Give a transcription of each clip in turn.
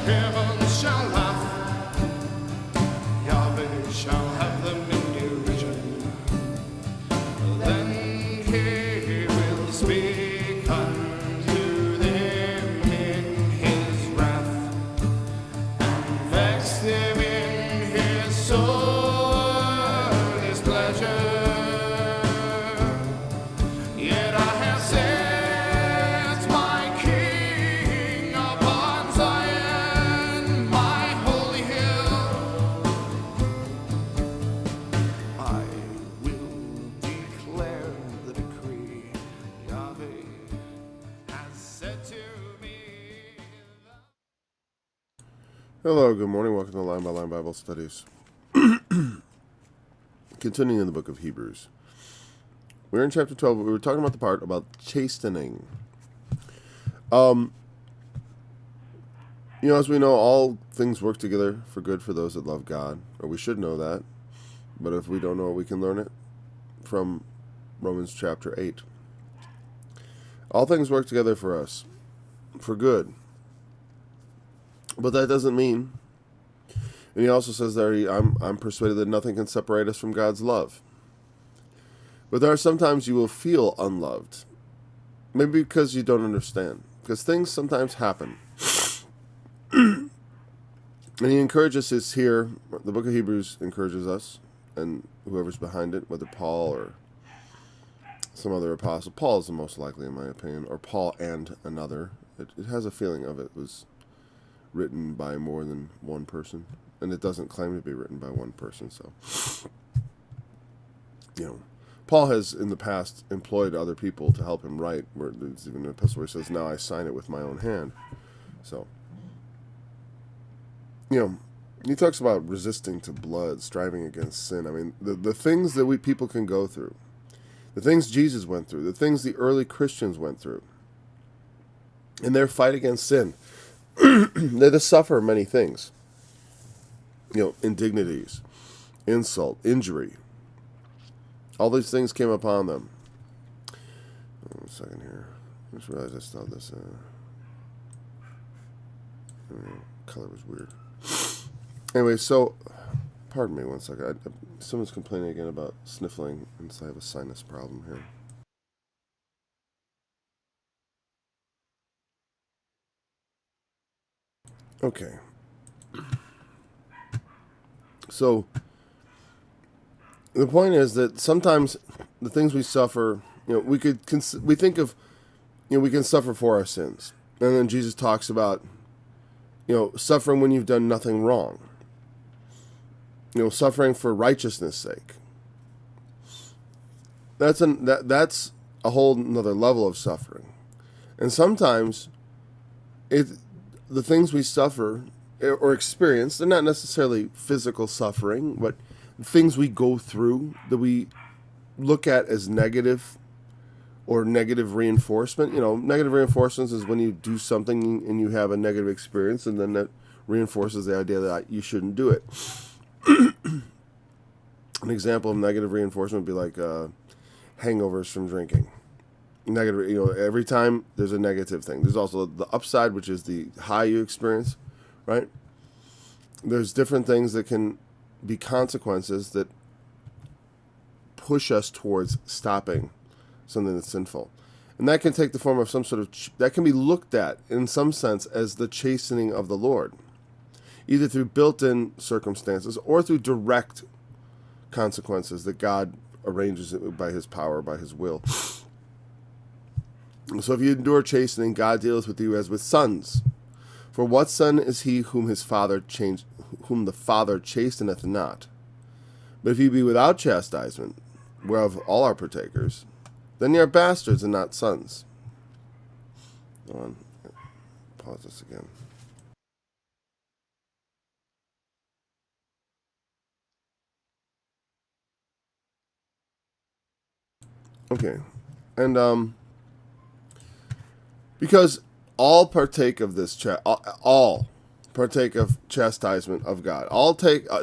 Heaven shall laugh, Yahweh shall have them in derision. Then he will speak unto them in his wrath, and vex them in his sore displeasure. Yet I have set my King upon Zion, my holy hill. I will declare the decree Yahweh has said to me. Hello, good morning. Welcome to Line by Line Bible Studies. Continuing in the book of Hebrews. We're in chapter 12. We were talking about the part about chastening. As we know, all things work together for good for those that love God, or we should know that. But if we don't know it, we can learn it from Romans chapter 8. All things work together for us, for good. But that doesn't mean, and he also says there, I'm persuaded that nothing can separate us from God's love. But there are sometimes you will feel unloved. Maybe because you don't understand. Because things sometimes happen. And he encourages us here, the book of Hebrews encourages us, and whoever's behind it, whether Paul or some other apostle. Paul is the most likely, in my opinion, or Paul and another. It has a feeling of it was written by more than one person. And it doesn't claim to be written by one person, so... Paul has, in the past, employed other people to help him write. Where there's even an epistle where he says, now I sign it with my own hand. So, he talks about resisting to blood, striving against sin. I mean, the things that people can go through, the things Jesus went through, the things the early Christians went through, in their fight against sin, they had to suffer many things. Indignities, insult, injury. All these things came upon them. One second here. I just realized I still have this. Color was weird. Anyway, so, pardon me one second. Someone's complaining again about sniffling, and so I have a sinus problem here. Okay. So, the point is that sometimes the things we suffer, we think of, we can suffer for our sins. And then Jesus talks about, suffering when you've done nothing wrong. Suffering for righteousness' sake. That's a whole another level of suffering. And sometimes the things we suffer or experience, they're not necessarily physical suffering, but things we go through that we look at as negative or negative reinforcement. Negative reinforcements is when you do something and you have a negative experience, and then that reinforces the idea that you shouldn't do it. An example of negative reinforcement would be like hangovers from drinking. Negative, every time there's a negative thing. There's also the upside, which is the high you experience, right? There's different things that can be consequences that push us towards stopping something that's sinful. And that can take the form of some sort of, that can be looked at in some sense as the chastening of the Lord, either through built-in circumstances or through direct consequences that God arranges it by his power, by his will. So if you endure chastening, God deals with you as with sons. For what son is he whom the Father chasteneth not? But if you be without chastisement, whereof all are partakers, then ye are bastards and not sons. Hold on. Pause this again. Okay. And because all partake of this all partake of chastisement of God.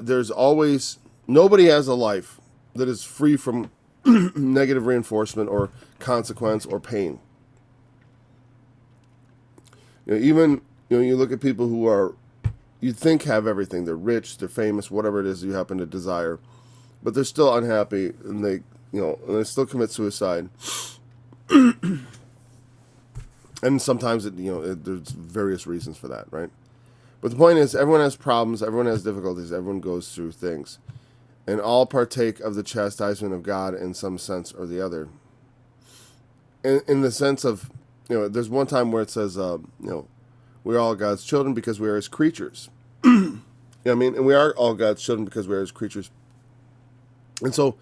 There's always, nobody has a life that is free from negative reinforcement or consequence or pain. You look at people who are you'd think have everything. They're rich, they're famous, whatever it is you happen to desire, but they're still unhappy, and they still commit suicide. And sometimes there's various reasons for that, right? But the point is, everyone has problems, everyone has difficulties, everyone goes through things, and all partake of the chastisement of God in some sense or the other. In the sense of, there's one time where it says, we're all God's children because we are His creatures. And we are all God's children because we are His creatures. And so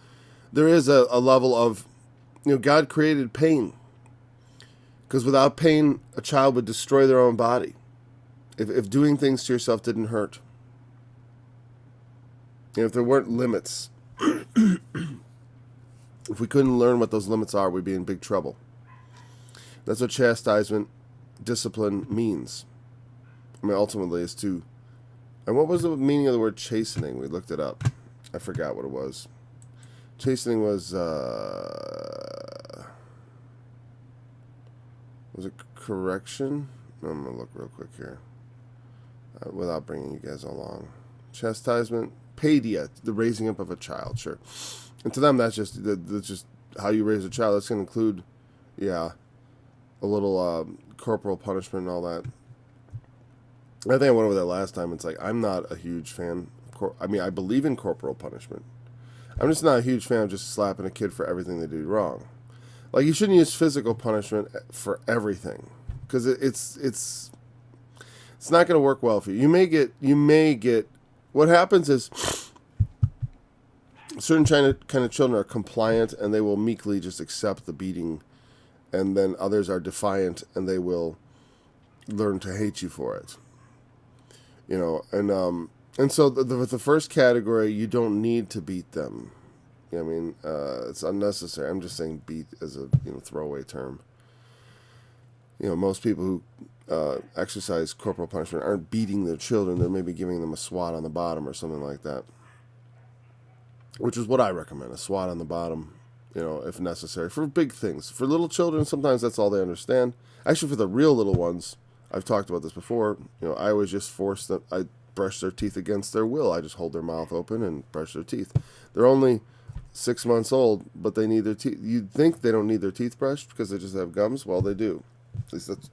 there is a level of, God created pain. Because without pain, a child would destroy their own body. If doing things to yourself didn't hurt. If there weren't limits. If we couldn't learn what those limits are, we'd be in big trouble. That's what chastisement, discipline means. Ultimately is to... And what was the meaning of the word chastening? We looked it up. I forgot what it was. Chastening was... Was it correction? I'm going to look real quick here. Without bringing you guys along. Chastisement. Paidia. The raising up of a child. Sure. And to them, that's just how you raise a child. That's going to include, a little corporal punishment and all that. I think I went over that last time. It's like, I'm not a huge fan. I believe in corporal punishment. I'm just not a huge fan of just slapping a kid for everything they do wrong. Like, you shouldn't use physical punishment for everything, because it's not going to work well for you. You may get. What happens is certain kind of children are compliant and they will meekly just accept the beating, and then others are defiant and they will learn to hate you for it. And so the first category, you don't need to beat them. It's unnecessary. I'm just saying beat as a throwaway term. Most people who exercise corporal punishment aren't beating their children. They're maybe giving them a swat on the bottom or something like that. Which is what I recommend, a swat on the bottom, if necessary. For big things. For little children, sometimes that's all they understand. Actually, for the real little ones, I've talked about this before. I always just force them. I brush their teeth against their will. I just hold their mouth open and brush their teeth. They're only 6 months old, but they need their teeth. You'd think they don't need their teeth brushed because they just have gums. Well, they do. At least that's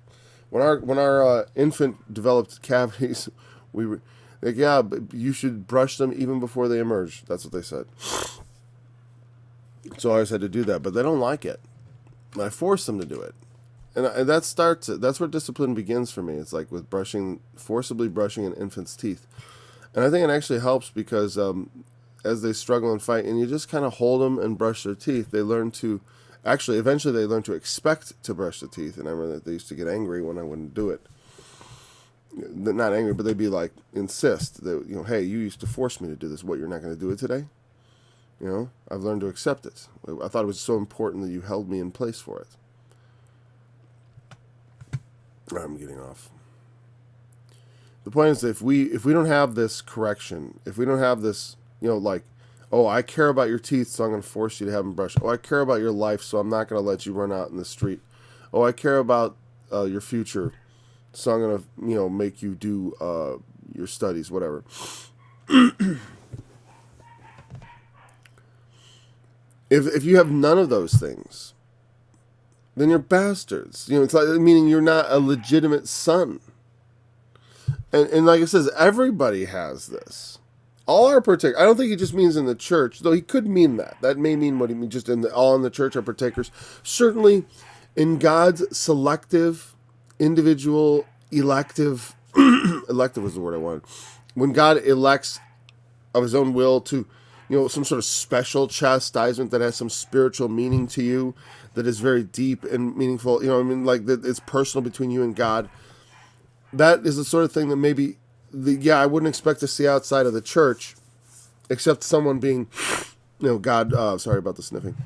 when our infant developed cavities. But you should brush them even before they emerge. That's what they said. So I always had to do that, but they don't like it. And I force them to do it, and that starts it. That's where discipline begins for me. It's like with forcibly brushing an infant's teeth, and I think it actually helps because as they struggle and fight, and you just kind of hold them and brush their teeth, they learn to, eventually they learn to expect to brush the teeth. And I remember that they used to get angry when I wouldn't do it. They're not angry, but they'd be like, insist that, hey, you used to force me to do this. What, you're not going to do it today? I've learned to accept it. I thought it was so important that you held me in place for it. I'm getting off. The point is that if we don't have this correction, if we don't have this, I care about your teeth, so I'm going to force you to have them brushed. Oh, I care about your life, so I'm not going to let you run out in the street. Oh, I care about your future, so I'm going to, make you do your studies, whatever. If you have none of those things, then you're bastards. It's like, meaning you're not a legitimate son. And like it says, everybody has this. All are partakers. I don't think he just means in the church, though he could mean that. That may mean what he means, just all in the church are partakers. Certainly, in God's selective, individual, elective, elective was the word I wanted. When God elects of his own will to, some sort of special chastisement that has some spiritual meaning to you, that is very deep and meaningful, that it's personal between you and God. That is the sort of thing that maybe, I wouldn't expect to see outside of the church, except someone being, God, sorry about the sniffing,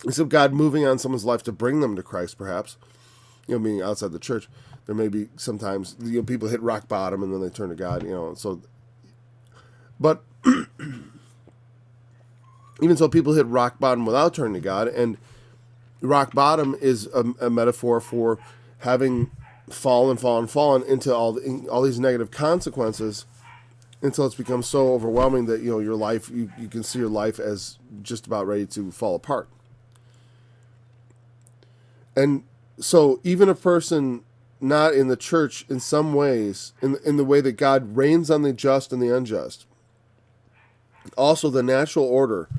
except God moving on someone's life to bring them to Christ, perhaps, being outside the church. There may be sometimes, people hit rock bottom and then they turn to God, so, but even so, people hit rock bottom without turning to God, and rock bottom is a metaphor for having fallen into all these negative consequences until it's become so overwhelming that your life you can see your life as just about ready to fall apart. And so even a person not in the church, in some ways, in the way that God reigns on the just and the unjust, also the natural order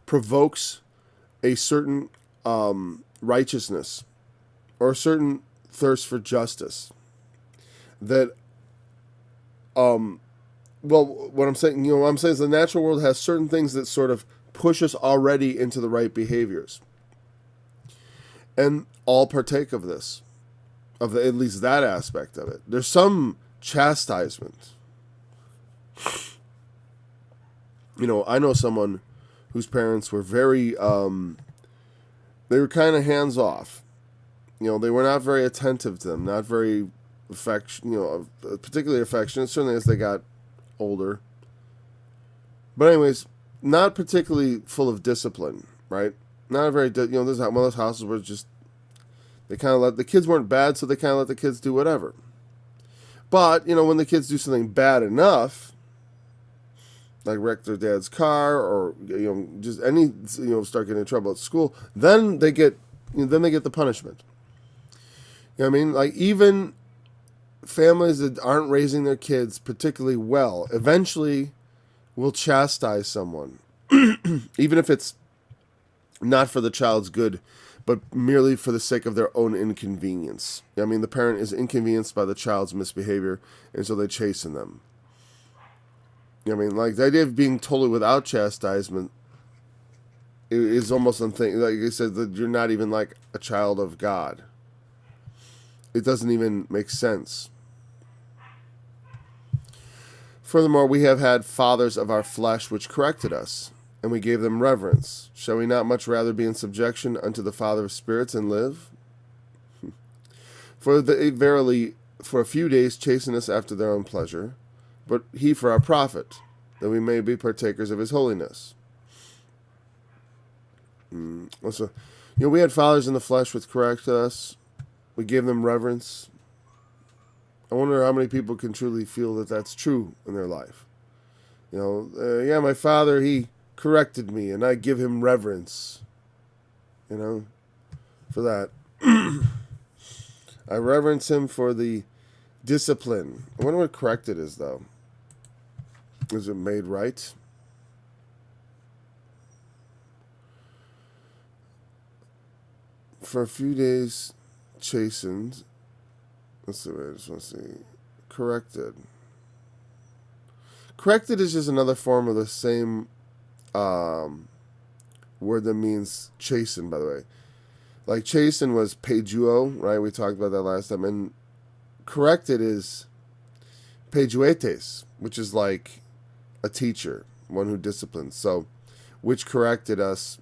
provokes a certain righteousness or a certain thirst for justice that what I'm saying is the natural world has certain things that sort of push us already into the right behaviors, and all partake of this, at least that aspect of it. There's some chastisement. I know someone whose parents were very they were kind of hands off. They were not very attentive to them, not very particularly affectionate, certainly as they got older. But anyways, not particularly full of discipline, right? Not a very, this is one of those houses where just, they kind of let, the kids weren't bad, so they kind of let the kids do whatever. But, when the kids do something bad enough, like wreck their dad's car or, just any, start getting in trouble at school, then they get the punishment. You know what I mean? Like, even families that aren't raising their kids particularly well eventually will chastise someone, even if it's not for the child's good, but merely for the sake of their own inconvenience. I mean, the parent is inconvenienced by the child's misbehavior, and so they chasten them. I mean, like, the idea of being totally without chastisement is almost something, like I said, that you're not even like a child of God. It doesn't even make sense. Furthermore, we have had fathers of our flesh which corrected us, and we gave them reverence. Shall we not much rather be in subjection unto the Father of spirits and live? For they verily for a few days chasten us after their own pleasure, but he for our profit, that we may be partakers of his holiness. Also, we had fathers in the flesh which corrected us. We gave them reverence. I wonder how many people can truly feel that that's true in their life. My father, he corrected me, and I give him reverence. For that. I reverence him for the discipline. I wonder what corrected is, though. Is it made right? For a few days, chastened. Let's see, I just want to see. Corrected. Corrected is just another form of the same word that means chasten, by the way. Like chasten was pejuo, right? We talked about that last time. And corrected is pejuetes, which is like a teacher, one who disciplines. So, which corrected us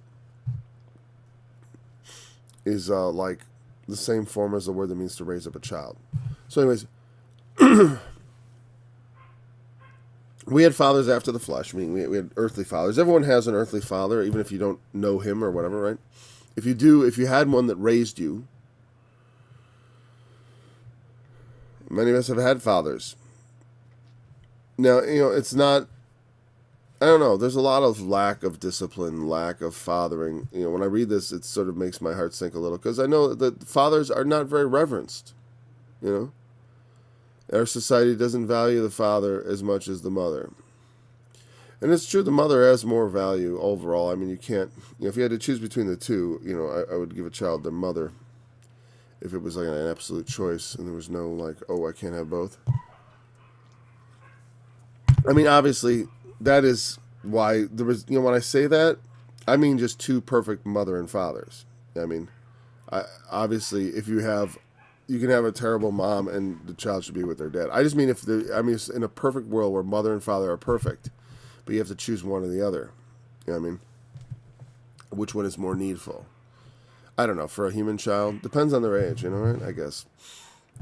is like the same form as the word that means to raise up a child. So anyways, we had fathers after the flesh. I mean, we had earthly fathers. Everyone has an earthly father, even if you don't know him or whatever, right? If you do, if you had one that raised you, many of us have had fathers. Now, it's not, I don't know, there's a lot of lack of discipline, lack of fathering. When I read this, it sort of makes my heart sink a little, because I know that fathers are not very reverenced. Our society doesn't value the father as much as the mother. And it's true, the mother has more value overall. I mean, you can't, if you had to choose between the two, I would give a child their mother if it was like an absolute choice and there was no like, oh, I can't have both. I mean, obviously, that is why there was, when I say that, I mean just two perfect mother and fathers. I mean, obviously, if you can have a terrible mom and the child should be with their dad. I just mean it's in a perfect world where mother and father are perfect, but you have to choose one or the other. You know what I mean? Which one is more needful? I don't know. For a human child, depends on their age, right? I guess.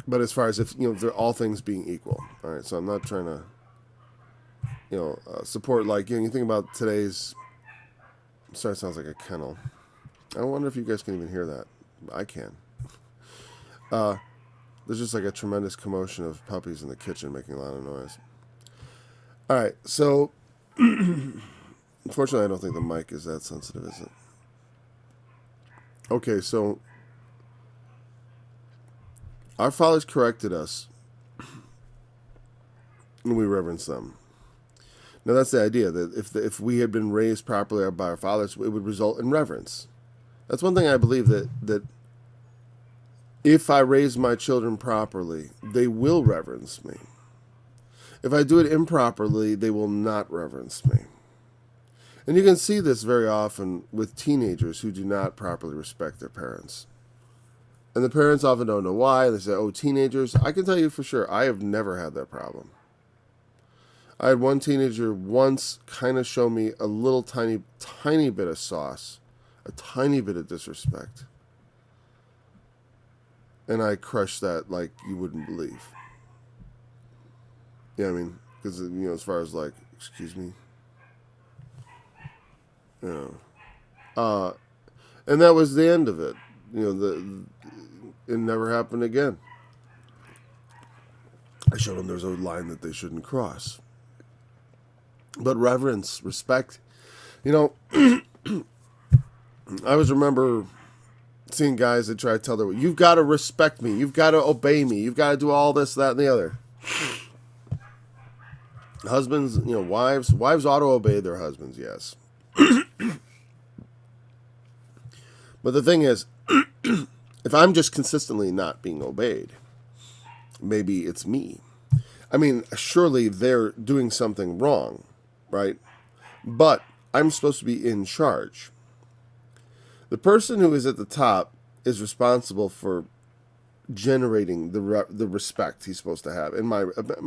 But as far as if they're all things being equal, all right. So I'm not trying to, support like you think about today's. Sorry, it sounds like a kennel. I wonder if you guys can even hear that. I can. there's just like a tremendous commotion of puppies in the kitchen making a lot of noise. All right, so unfortunately, I don't think the mic is that sensitive, is it? Okay, so our fathers corrected us, and we reverence them. Now, that's the idea, that if we had been raised properly by our fathers, it would result in reverence. That's one thing I believe, that if I raise my children properly, they will reverence me. If I do it improperly, they will not reverence me. And you can see this very often with teenagers who do not properly respect their parents. And the parents often don't know why. They say, oh, teenagers. I can tell you for sure, I have never had that problem. I had one teenager once kind of show me a little tiny bit of sauce, a tiny bit of disrespect. And I crushed that like you wouldn't believe. Yeah, I mean, because, as far as like, excuse me. And that was the end of it. It never happened again. I showed them there's a line that they shouldn't cross. But reverence, respect, I always remember seeing guys that try to tell their, you've got to respect me, you've got to obey me, you've got to do all this, that, and the other. Husbands, wives ought to obey their husbands, yes. But the thing is, if I'm just consistently not being obeyed, maybe it's me. I mean, surely they're doing something wrong, right? But I'm supposed to be in charge. The person who is at the top is responsible for generating the respect he's supposed to have. In my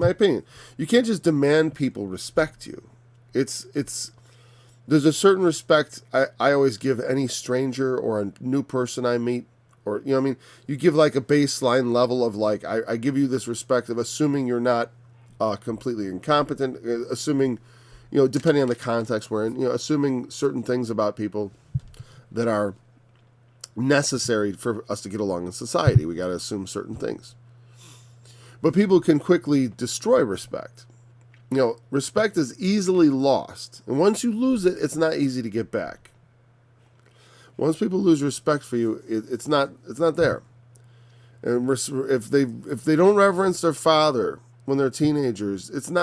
opinion, you can't just demand people respect you. There's a certain respect I always give any stranger or a new person I meet, or you give like a baseline level of like I give you this respect of assuming you're not completely incompetent, assuming depending on the context we're in, assuming certain things about people that are necessary for us to get along in society. We got to assume certain things. But people can quickly destroy respect. Respect is easily lost. And once you lose it, it's not easy to get back. Once people lose respect for you, it's not there. And if they don't reverence their father when they're teenagers, you're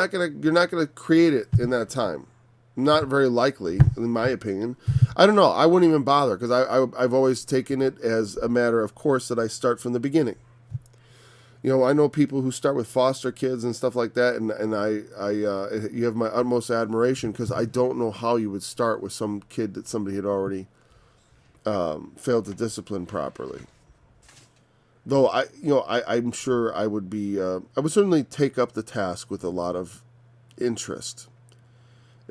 not gonna create it in that time. Not very likely, in my opinion. I don't know. I wouldn't even bother because I've always taken it as a matter of course that I start from the beginning. I know people who start with foster kids and stuff like that, and you have my utmost admiration because I don't know how you would start with some kid that somebody had already failed to discipline properly. Though I'm sure I would certainly take up the task with a lot of interest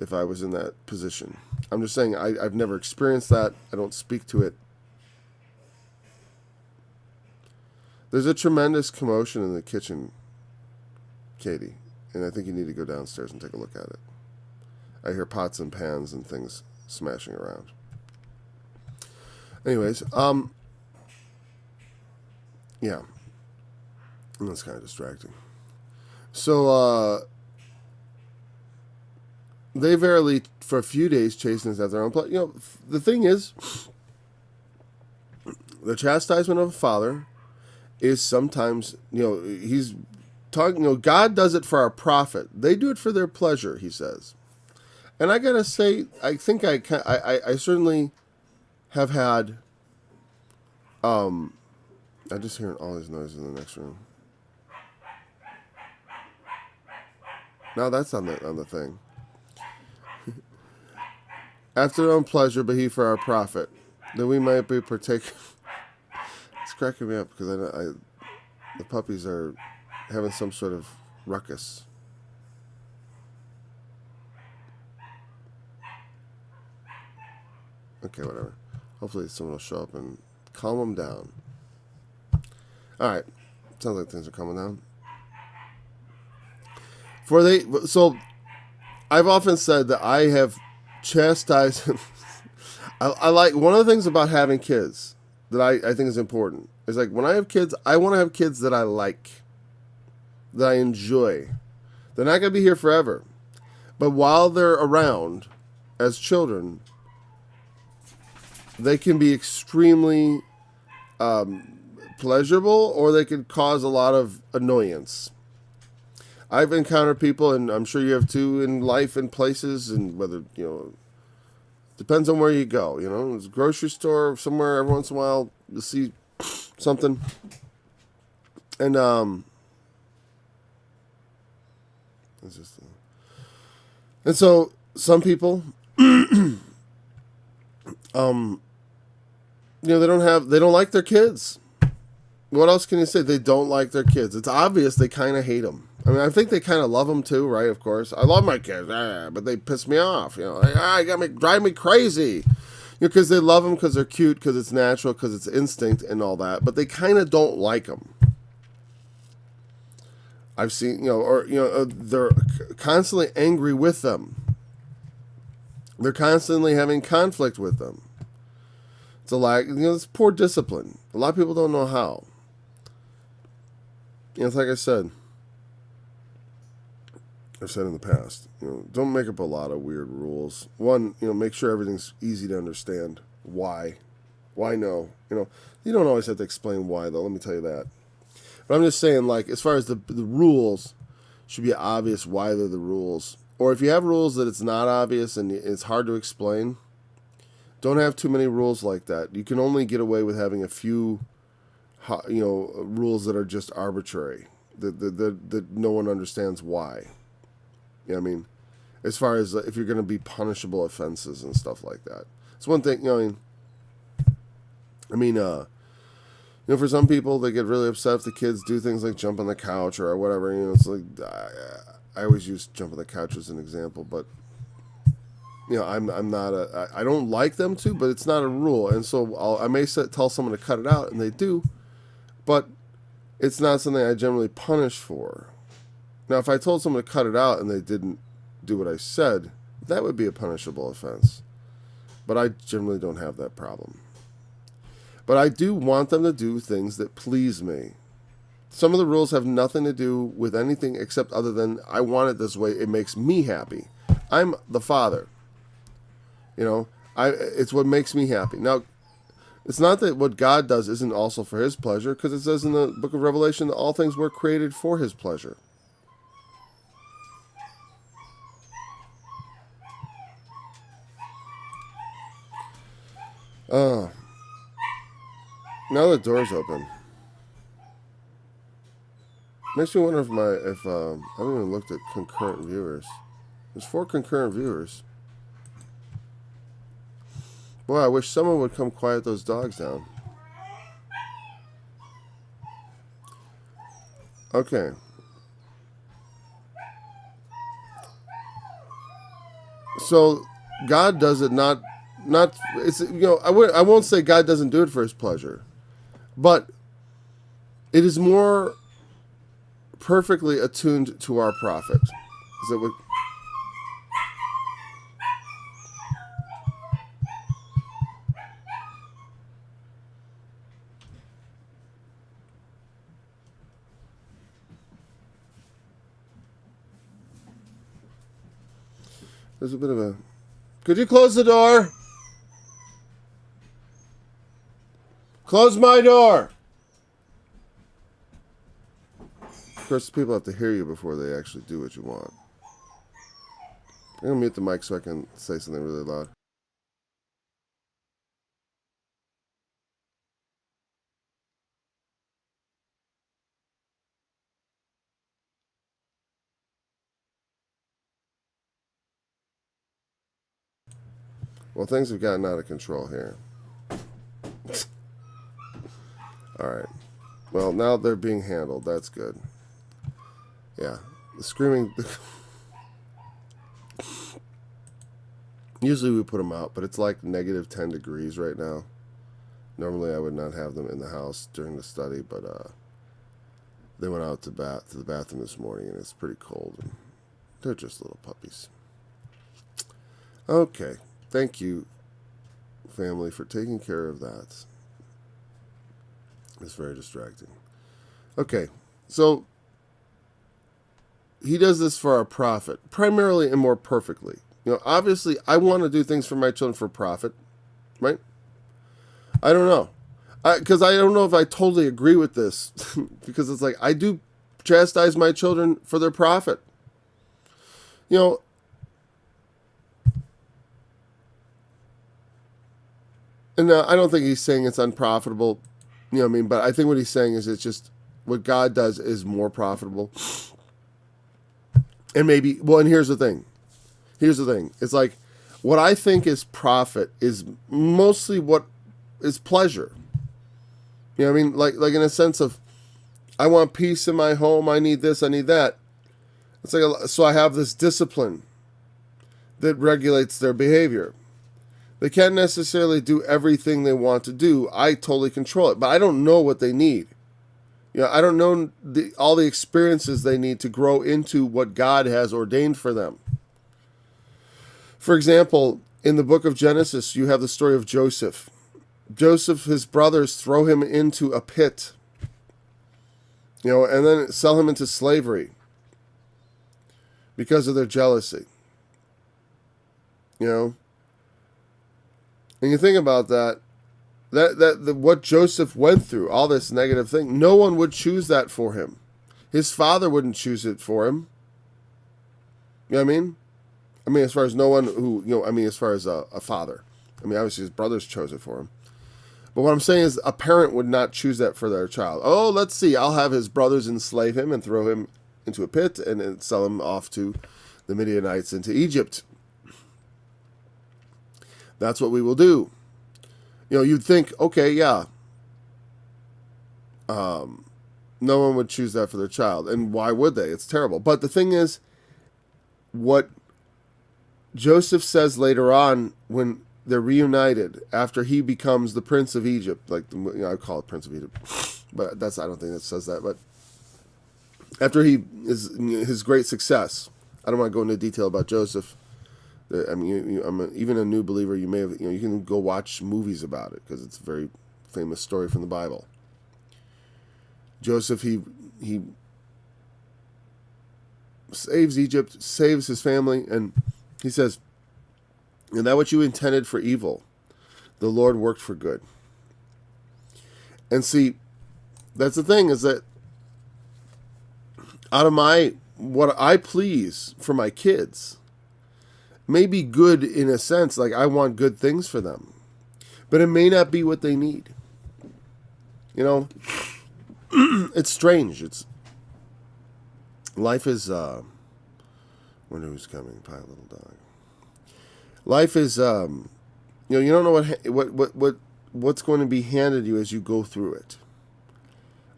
if I was in that position. I'm just saying I've never experienced that. I don't speak to it. There's a tremendous commotion in the kitchen, Katie, and I think you need to go downstairs and take a look at it. I hear pots and pans and things smashing around. Anyways, yeah. That's kind of distracting. So, they verily, for a few days, chastened at their own place. The thing is, the chastisement of a father is sometimes, he's talking, God does it for our profit. They do it for their pleasure, he says. And I gotta say, I think I certainly have had, I'm just hearing all these noises in the next room. Now that's on the thing. After their own pleasure, but he for our profit, that we might be partaking. It's cracking me up because the puppies are having some sort of ruckus. Okay, whatever. Hopefully someone will show up and calm them down. All right, sounds like things are calming down. So I've often said that I have chastised. I like one of the things about having kids that I think is important. It's like when I have kids, I want to have kids that I like, that I enjoy. They're not going to be here forever. But while they're around as children, they can be extremely pleasurable, or they could cause a lot of annoyance. I've encountered people, and I'm sure you have too, in life and places, and whether, depends on where you go. It's a grocery store somewhere. Every once in a while, you'll see something, and it's just, and so some people, they don't like their kids. What else can you say? They don't like their kids. It's obvious they kind of hate them. I mean, I think they kind of love them too, right? Of course, I love my kids, but they piss me off. Drive me crazy. Because they love them, because they're cute, because it's natural, because it's instinct and all that. But they kind of don't like them. I've seen, they're constantly angry with them. They're constantly having conflict with them. It's a lack, it's poor discipline. A lot of people don't know how. It's like I've said in the past, don't make up a lot of weird rules. One, make sure everything's easy to understand. Why no? You don't always have to explain why, though. Let me tell you that. But I'm just saying, like, as far as the rules, should be obvious why they're the rules. Or if you have rules that it's not obvious and it's hard to explain, don't have too many rules like that. You can only get away with having a few, rules that are just arbitrary, that no one understands why. You know what I mean? As far as if you're going to be punishable offenses and stuff like that. It's one thing, for some people, they get really upset if the kids do things like jump on the couch or whatever. It's like, I always use jump on the couch as an example, but, I'm not I don't like them to, but it's not a rule. And so I may tell someone to cut it out, and they do, but it's not something I generally punish for. Now, if I told someone to cut it out and they didn't do what I said, that would be a punishable offense. But I generally don't have that problem. But I do want them to do things that please me. Some of the rules have nothing to do with anything except other than I want it this way. It makes me happy. I'm the father. It's what makes me happy. Now, it's not that what God does isn't also for his pleasure, because it says in the book of Revelation that all things were created for his pleasure. Now the door's open. Makes me wonder if I haven't even looked at concurrent viewers. There's 4 concurrent viewers. Boy, I wish someone would come quiet those dogs down. Okay. So God does it not it's I won't say God doesn't do it for his pleasure, but it is more perfectly attuned to our profit. Is that what? There's a bit of a... Could you close the door? Close my door! Of course, people have to hear you before they actually do what you want. I'm going to mute the mic so I can say something really loud. Well, things have gotten out of control here. Alright. Well, now they're being handled. That's good. Yeah. The screaming... Usually we put them out, but it's like negative 10 degrees right now. Normally I would not have them in the house during the study, but they went out to the bathroom this morning, and it's pretty cold. And they're just little puppies. Okay. Thank you, family, for taking care of that. It's very distracting. Okay, so he does this for our profit, primarily and more perfectly. Obviously, I want to do things for my children for profit, right? I don't know. Because I don't know if I totally agree with this. Because it's like, I do chastise my children for their profit. And I don't think he's saying it's unprofitable. What I mean? But I think what he's saying is it's just what God does is more profitable. And maybe, and here's the thing. It's like, what I think is profit is mostly what is pleasure. What I mean? Like in a sense of, I want peace in my home. I need this. I need that. It's like, so I have this discipline that regulates their behavior. They can't necessarily do everything they want to do. I totally control it, but I don't know what they need. I don't know all the experiences they need to grow into what God has ordained for them. For example, in the book of Genesis, you have the story of Joseph. Joseph, his brothers throw him into a pit, and then sell him into slavery because of their jealousy. And you think about that what Joseph went through, all this negative thing, no one would choose that for him. His father wouldn't choose it for him. You know what I mean? I mean, as far as no one who, as far as a father. I mean, obviously his brothers chose it for him. But what I'm saying is a parent would not choose that for their child. Oh, let's see, I'll have his brothers enslave him and throw him into a pit and then sell him off to the Midianites into Egypt. That's what we will do. You'd think, okay, yeah. No one would choose that for their child. And why would they? It's terrible. But the thing is, what Joseph says later on when they're reunited, after he becomes the Prince of Egypt, I call it Prince of Egypt, but I don't think it says that. But after he is his great success, I don't want to go into detail about Joseph. I mean, even a new believer, you may have, you can go watch movies about it because it's a very famous story from the Bible. Joseph, he saves Egypt, saves his family, and he says, "And that what you intended for evil, the Lord worked for good." And see, that's the thing, is that out of what I please for my kids may be good in a sense, like I want good things for them, but it may not be what they need. It's strange. Life is, wonder who's coming, probably a little dog. Life is, you don't know what's going to be handed you as you go through it.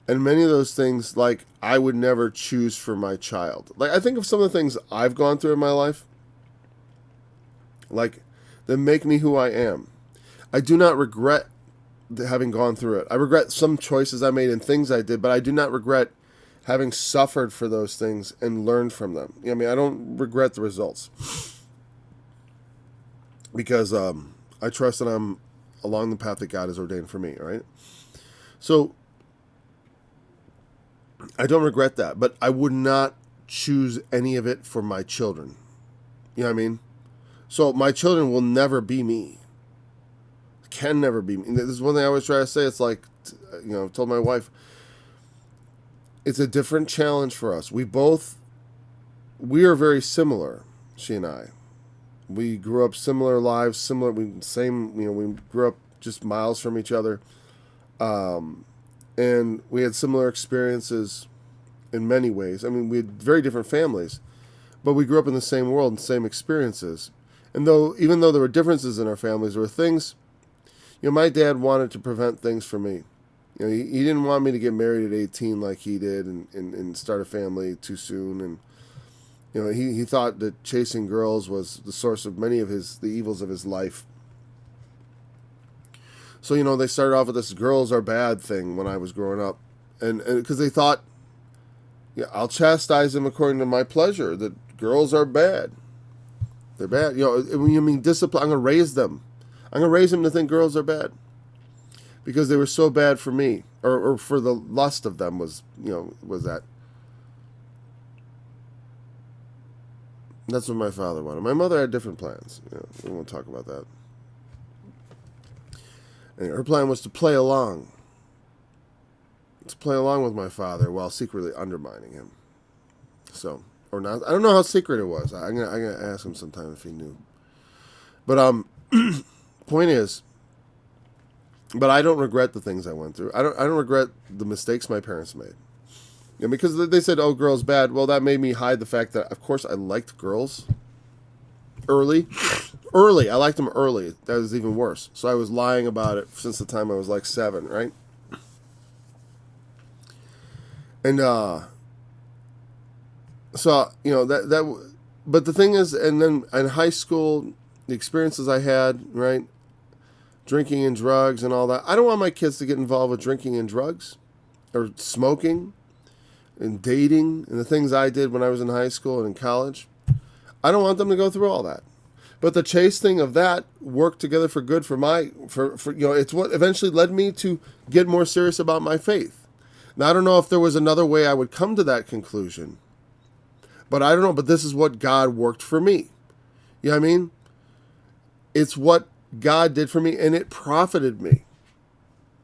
And many of those things, like, I would never choose for my child. Like, I think of some of the things I've gone through in my life, like, that make me who I am. I do not regret having gone through it. I regret some choices I made and things I did, but I do not regret having suffered for those things and learned from them. I don't regret the results. Because I trust that I'm along the path that God has ordained for me, all right? So, I don't regret that, but I would not choose any of it for my children. You know what I mean? So my children will never be me. Can never be me. This is one thing I always try to say. It's like, I told my wife, it's a different challenge for us. We are very similar, she and I. We grew up similar lives, we grew up just miles from each other. And we had similar experiences in many ways. I mean, we had very different families, but we grew up in the same world and same experiences. And even though there were differences in our families, there were things, my dad wanted to prevent things from me. He didn't want me to get married at 18 like he did and start a family too soon. And, he thought that chasing girls was the source of many of the evils of his life. So, they started off with this girls are bad thing when I was growing up. And because they thought, I'll chastise them according to my pleasure, that girls are bad. They're bad. Discipline. I'm going to raise them. I'm going to raise them to think girls are bad. because they were so bad for me, or for the lust of them was that. That's what my father wanted. My mother had different plans. We won't talk about that. And her plan was to play along with my father while secretly undermining him. So, or not. I don't know how secret it was. I'm gonna ask him sometime if he knew. But point is, but I don't regret the things I went through. I don't regret the mistakes my parents made. And because they said, "Oh, girls bad," well, that made me hide the fact that, of course, I liked girls early. I liked them early. That was even worse. So I was lying about it since the time I was like 7, right? And so that. But the thing is, and then in high school, the experiences I had, right, drinking and drugs and all that. I don't want my kids to get involved with drinking and drugs, or smoking, and dating, and the things I did when I was in high school and in college. I don't want them to go through all that. But the chase thing of that worked together for good for it's what eventually led me to get more serious about my faith. Now, I don't know if there was another way I would come to that conclusion. But I don't know, but this is what God worked for me. You know what I mean? It's what God did for me, and it profited me.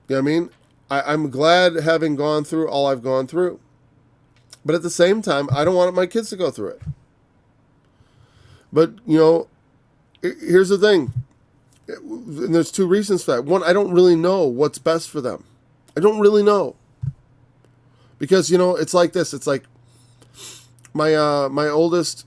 You know what I mean? I'm glad having gone through all I've gone through. But at the same time, I don't want my kids to go through it. But, here's the thing. And there's 2 reasons for that. One, I don't really know what's best for them. I don't really know. Because, it's like this. It's like my oldest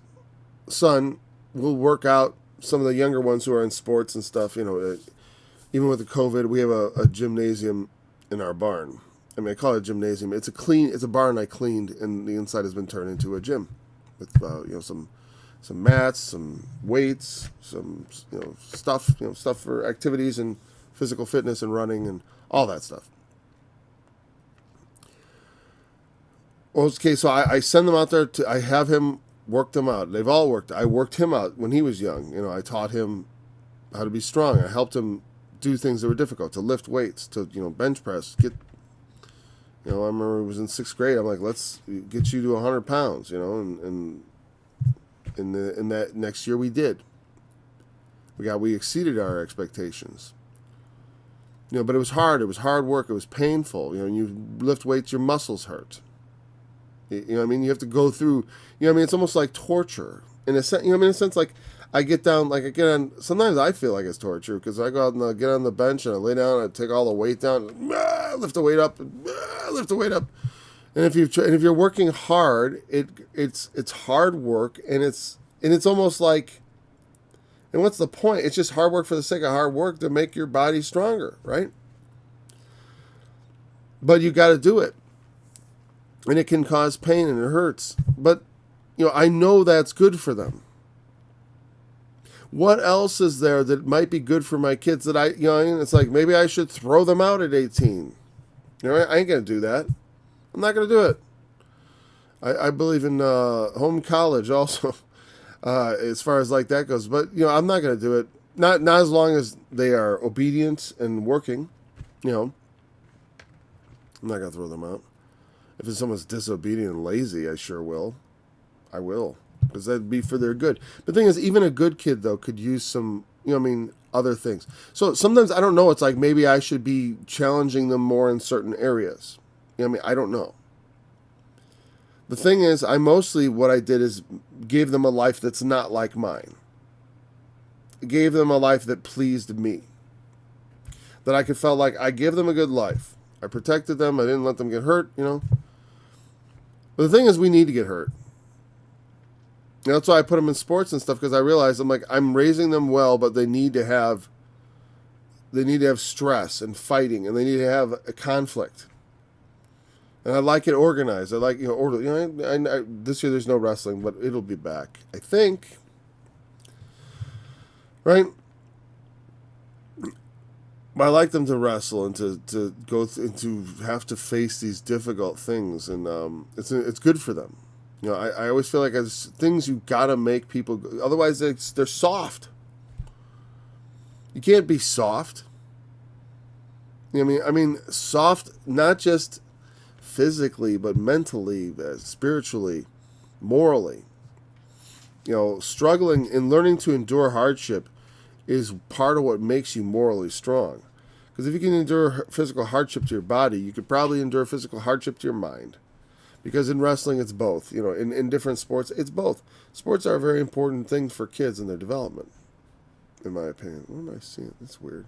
son will work out some of the younger ones who are in sports and stuff. Even with the COVID, we have a gymnasium in our barn. I mean, I call it a gymnasium. It's a barn I cleaned, and the inside has been turned into a gym with some mats, some weights, some stuff for activities and physical fitness and running and all that stuff. Well, okay, so I send them out there I have him work them out. They've all worked. I worked him out when he was young. I taught him how to be strong. I helped him do things that were difficult, to lift weights, to bench press, I remember it was in 6th grade. I'm like, let's get you to 100 pounds, and in that next year we did. We exceeded our expectations. But it was hard. It was hard work. It was painful. When you lift weights, your muscles hurt. You know what I mean? You have to go through, it's almost like torture. In a sense, like I get down, like I get on, sometimes I feel like it's torture because I go out and I get on the bench and I lay down and I take all the weight down, and, lift the weight up, lift the weight up. And if you're working hard, it's hard work, and it's almost like, and what's the point? It's just hard work for the sake of hard work to make your body stronger, right? But you got to do it. And it can cause pain and it hurts. But, I know that's good for them. What else is there that might be good for my kids that it's like maybe I should throw them out at 18. I ain't going to do that. I'm not going to do it. I believe in home college also, as far as like that goes. But, I'm not going to do it. Not as long as they are obedient and working, I'm not going to throw them out. If someone's disobedient and lazy, I sure will. I will. Because that'd be for their good. But the thing is, even a good kid, though, could use some, other things. So sometimes, I don't know, it's like maybe I should be challenging them more in certain areas. I don't know. The thing is, what I did is gave them a life that's not like mine. Gave them a life that pleased me. That I could felt like I gave them a good life. I protected them. I didn't let them get hurt, But the thing is, we need to get hurt. That's why I put them in sports and stuff, because I realized I'm raising them well, but they need to have stress and fighting, and they need to have a conflict. And I like it organized. I like order. This year there's no wrestling, but it'll be back, I think. Right? But I like them to wrestle and to go and to have to face these difficult things, and it's good for them. I always feel like there's things you gotta make people. Otherwise, they're soft. You can't be soft. I mean, soft, not just physically, but mentally, spiritually, morally. Struggling and learning to endure hardship is part of what makes you morally strong. Because if you can endure physical hardship to your body, you could probably endure physical hardship to your mind. Because in wrestling, it's both. In different sports, it's both. Sports are a very important thing for kids in their development, in my opinion. What am I seeing? That's weird.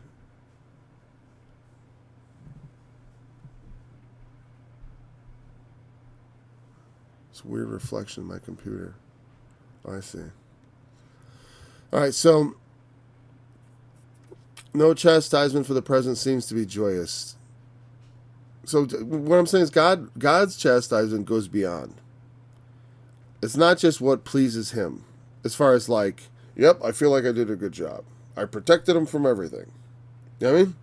It's a weird reflection in my computer. I see. All right, so no chastisement for the present seems to be joyous. So what I'm saying is God's chastisement goes beyond. It's not just what pleases him. As far as like, yep, I feel like I did a good job. I protected him from everything. You know what I mean?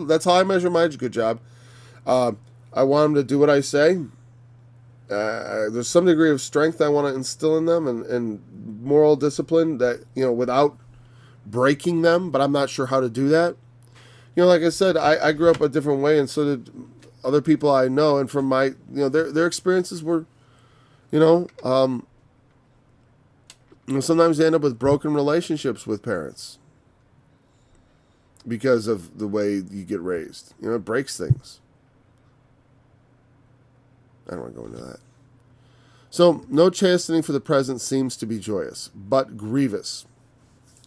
That's how I measure my good job. I want him to do what I say. There's some degree of strength I want to instill in them and moral discipline that, without breaking them, but I'm not sure how to do that. Like I said, I grew up a different way, and so did other people I know, and from my, their experiences were, sometimes they end up with broken relationships with parents because of the way you get raised. It breaks things. I don't want to go into that. So, no chastening for the present seems to be joyous, but grievous.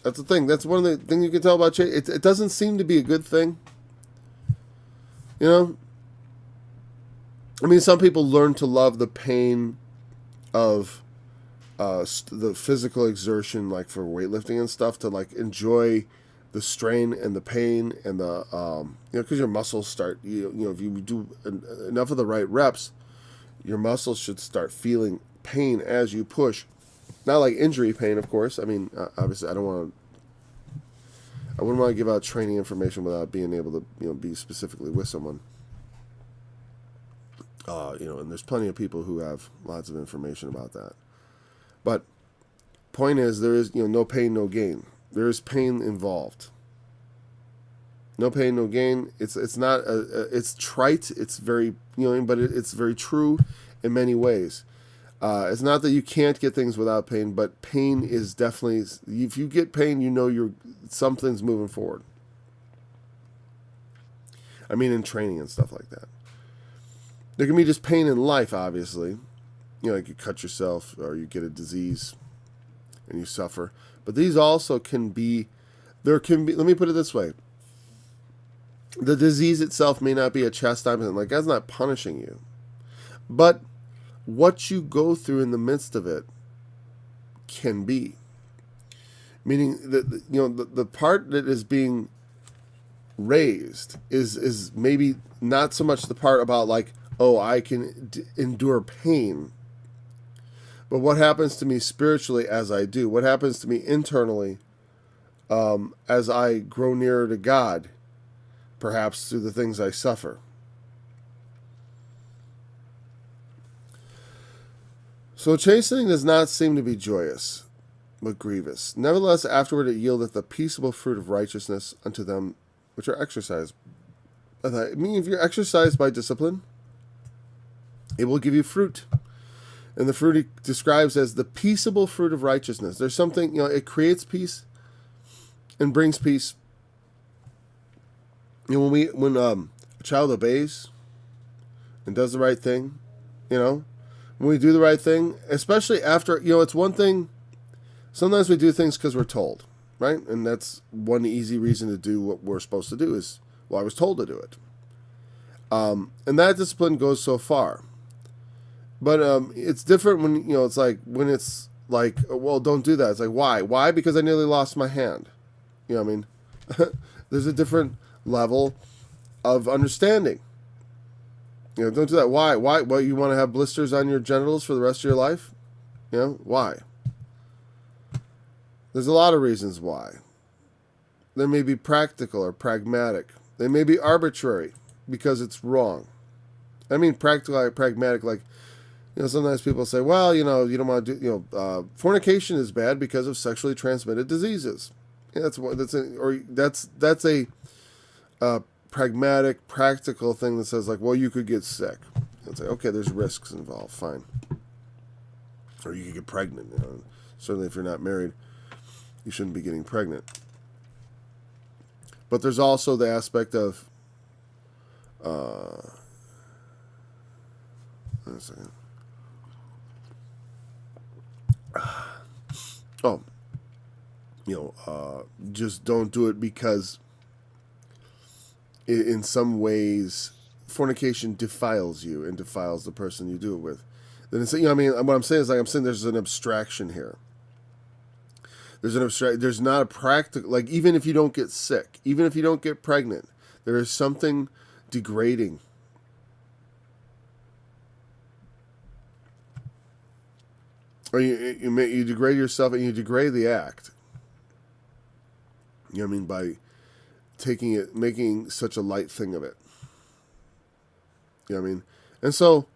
That's the thing. That's one of the things you can tell about chastening. It doesn't seem to be a good thing. I mean, some people learn to love the pain of the physical exertion, like for weightlifting and stuff, to like enjoy the strain and the pain and the because your muscles start. If you do enough of the right reps, your muscles should start feeling pain as you push. Not like injury pain, of course. I mean, obviously, I wouldn't want to give out training information without being able to, be specifically with someone. And there's plenty of people who have lots of information about that. But point is, there is, no pain, no gain. There is pain involved. No pain, no gain. It's not it's trite. It's very but it's very true in many ways. It's not that you can't get things without pain, but pain is definitely, if you get pain, something's moving forward. I mean, in training and stuff like that. There can be just pain in life, obviously. Like you cut yourself or you get a disease and you suffer. But these also let me put it this way. The disease itself may not be a chastisement. Like, God's not punishing you. But what you go through in the midst of it can be. Meaning that, the part that is being raised is maybe not so much the part about like, oh, I can endure pain. But what happens to me spiritually as I do? What happens to me internally as I grow nearer to God? Perhaps through the things I suffer. So chastening does not seem to be joyous, but grievous. Nevertheless, afterward it yieldeth the peaceable fruit of righteousness unto them which are exercised. I mean, if you're exercised by discipline, it will give you fruit. And the fruit he describes as the peaceable fruit of righteousness. There's something, it creates peace and brings peace. When a child obeys and does the right thing, when we do the right thing, especially after, it's one thing, sometimes we do things because we're told, right? And that's one easy reason to do what we're supposed to do is, well, I was told to do it. And that discipline goes so far. But it's different when, it's like, when it's like, well, don't do that. It's like, why? Why? Because I nearly lost my hand. What I mean? There's a different level of understanding. Don't do that. Why? Well, you want to have blisters on your genitals for the rest of your life? Why? There's a lot of reasons why. They may be practical or pragmatic. They may be arbitrary because it's wrong. I mean practical or pragmatic, like, sometimes people say, well, you don't want to do, fornication is bad because of sexually transmitted diseases. That's a pragmatic, practical thing that says, like, well, you could get sick. It's like, okay, there's risks involved, fine. Or you could get pregnant. You know? Certainly if you're not married, you shouldn't be getting pregnant. But there's also the aspect of, wait a second. Oh, just don't do it because in some ways fornication defiles you and defiles the person you do it with. Then it's, what I'm saying is, like, I'm saying there's an abstraction here. There's not a practical, like, even if you don't get sick, even if you don't get pregnant, there is something degrading. Or you degrade yourself and you degrade the act. By making such a light thing of it. And so,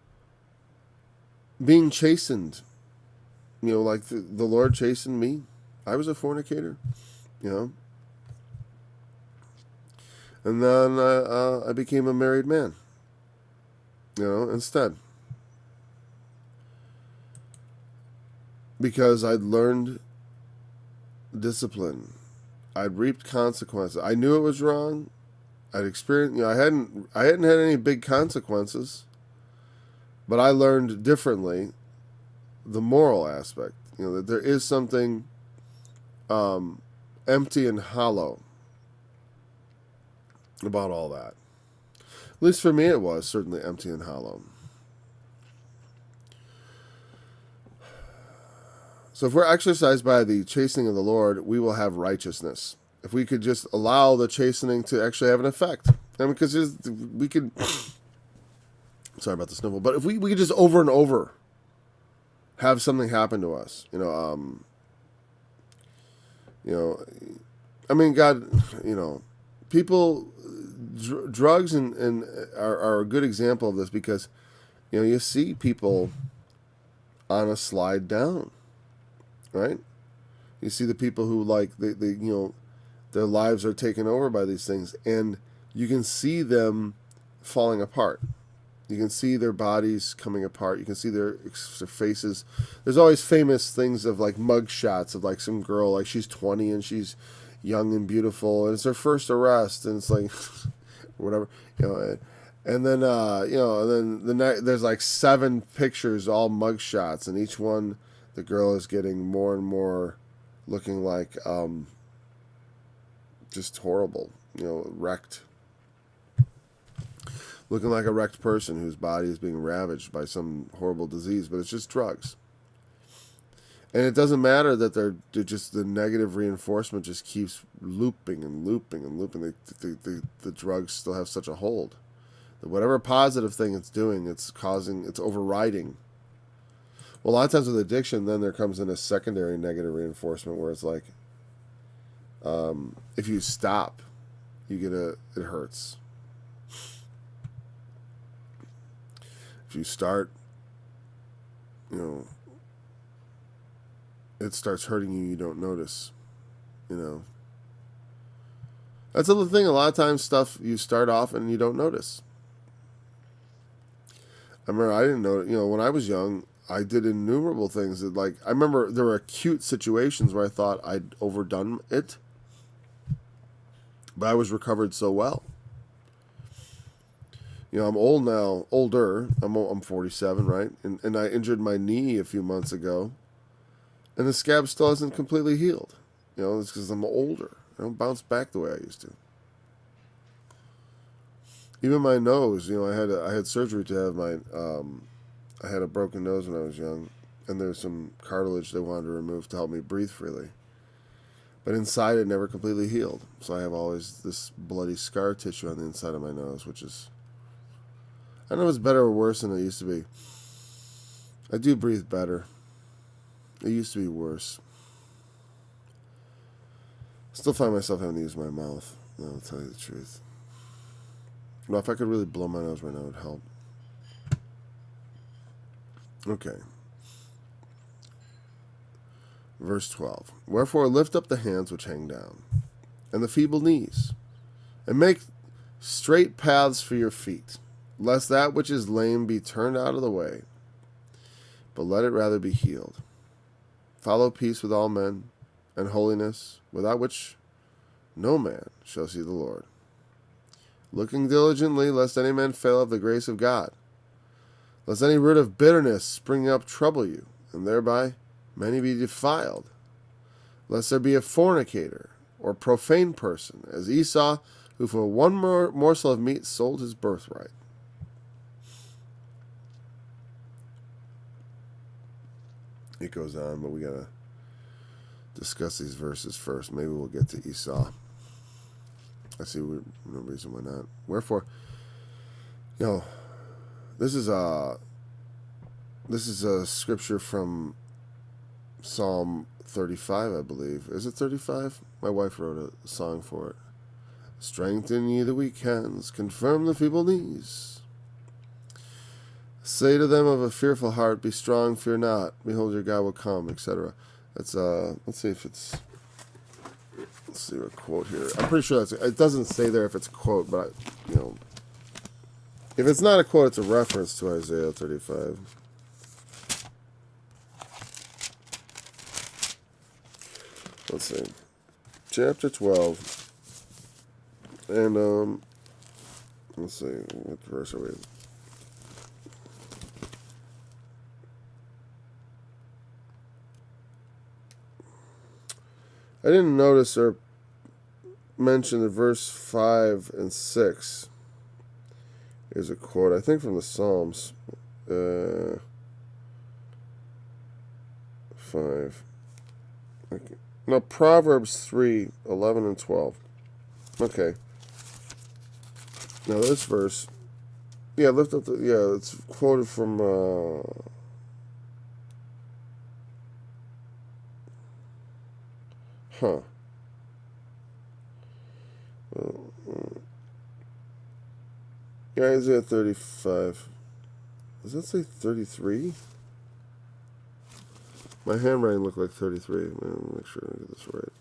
being chastened, like the Lord chastened me. I was a fornicator, And then I became a married man, instead. Because I'd learned discipline. I'd reaped consequences. I knew it was wrong. I'd experienced, I hadn't had any big consequences, but I learned differently the moral aspect. That there is something empty and hollow about all that. At least for me, it was certainly empty and hollow. So if we're exercised by the chastening of the Lord, we will have righteousness. If we could just allow the chastening to actually have an effect. Because we could... Sorry about the sniffle. But if we could just over and over have something happen to us. God, people... drugs and are a good example of this because, you see people on a slide down. Right? You see the people who their lives are taken over by these things, and you can see them falling apart. You can see their bodies coming apart. You can see their faces. There's always famous things of like mug shots of like some girl, like she's 20 and she's young and beautiful, and it's her first arrest, and it's like whatever, and then there's like 7 pictures, all mug shots, and each one the girl is getting more and more looking like just horrible, wrecked. Looking like a wrecked person whose body is being ravaged by some horrible disease, but it's just drugs. And it doesn't matter that they're just, the negative reinforcement just keeps looping and looping and looping. The drugs still have such a hold that whatever positive thing it's doing, it's overriding. Well, a lot of times with addiction, then there comes in a secondary negative reinforcement where it's like, if you stop, it hurts. If you start, it starts hurting you, you don't notice, That's the thing, a lot of times stuff you start off and you don't notice. I remember I didn't know, when I was young, I did innumerable things that, like, I remember there were acute situations where I thought I'd overdone it, but I was recovered so well. I'm old now, older. I'm 47, right? And I injured my knee a few months ago, and the scab still hasn't completely healed. It's because I'm older. I don't bounce back the way I used to. Even my nose, I had surgery to have my, I had a broken nose when I was young, and there was some cartilage they wanted to remove to help me breathe freely. But inside it never completely healed. So I have always this bloody scar tissue on the inside of my nose, which is, I don't know if it's better or worse than it used to be. I do breathe better. It used to be worse. Still find myself having to use my mouth. I'll tell you the truth. Well, if I could really blow my nose right now, it would help. Okay. Verse 12. Wherefore lift up the hands which hang down, and the feeble knees, and make straight paths for your feet, lest that which is lame be turned out of the way, but let it rather be healed. Follow peace with all men, and holiness, without which no man shall see the Lord. Looking diligently, lest any man fail of the grace of God, lest any root of bitterness spring up trouble you, and thereby many be defiled, lest there be a fornicator, or profane person, as Esau, who for one morsel of meat sold his birthright. It goes on, but we gotta discuss these verses first. Maybe we'll get to Esau. I see no reason why not. Wherefore, this is a scripture from Psalm 35, I believe. Is it 35? My wife wrote a song for it. Strengthen ye the weak hands, confirm the feeble knees. Say to them of a fearful heart, be strong, fear not. Behold, your God will come, etc. That's let's see what quote here. I'm pretty sure it doesn't say there if it's a quote, but if it's not a quote, it's a reference to Isaiah 35. Let's see, chapter 12, and let's see, what verse are we in? I didn't notice or mention that verse 5 and 6 is a quote, I think from the Psalms. 5. Okay. No, Proverbs 3, 11 and 12. Okay. Now this verse, lift up it's quoted from, Isaiah 35. Does that say 33? My handwriting looked like 33. Let me make sure I get this right.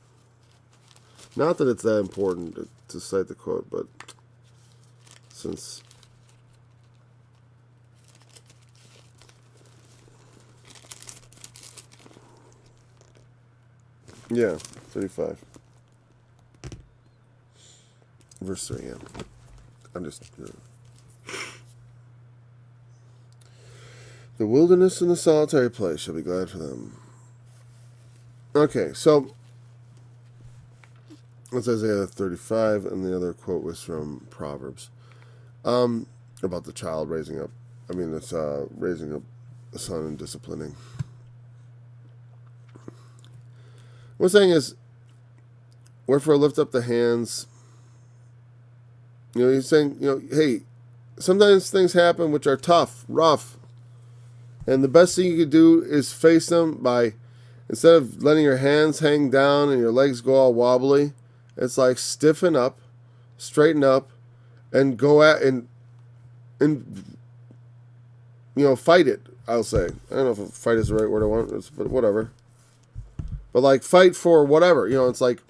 Not that it's that important to cite the quote, but since... Yeah, 35. Verse 3, yeah. I'm just... The wilderness and the solitary place shall be glad for them. Okay, so that's Isaiah 35, and the other quote was from Proverbs. About the child raising up. I mean, it's raising up a son and disciplining. What I'm saying is, wherefore lift up the hands. He's saying, hey, sometimes things happen which are tough, rough. And the best thing you could do is face them by, instead of letting your hands hang down and your legs go all wobbly, it's like stiffen up, straighten up, and go at and fight it, I'll say. I don't know if fight is the right word I want, but whatever. But like fight for whatever, it's like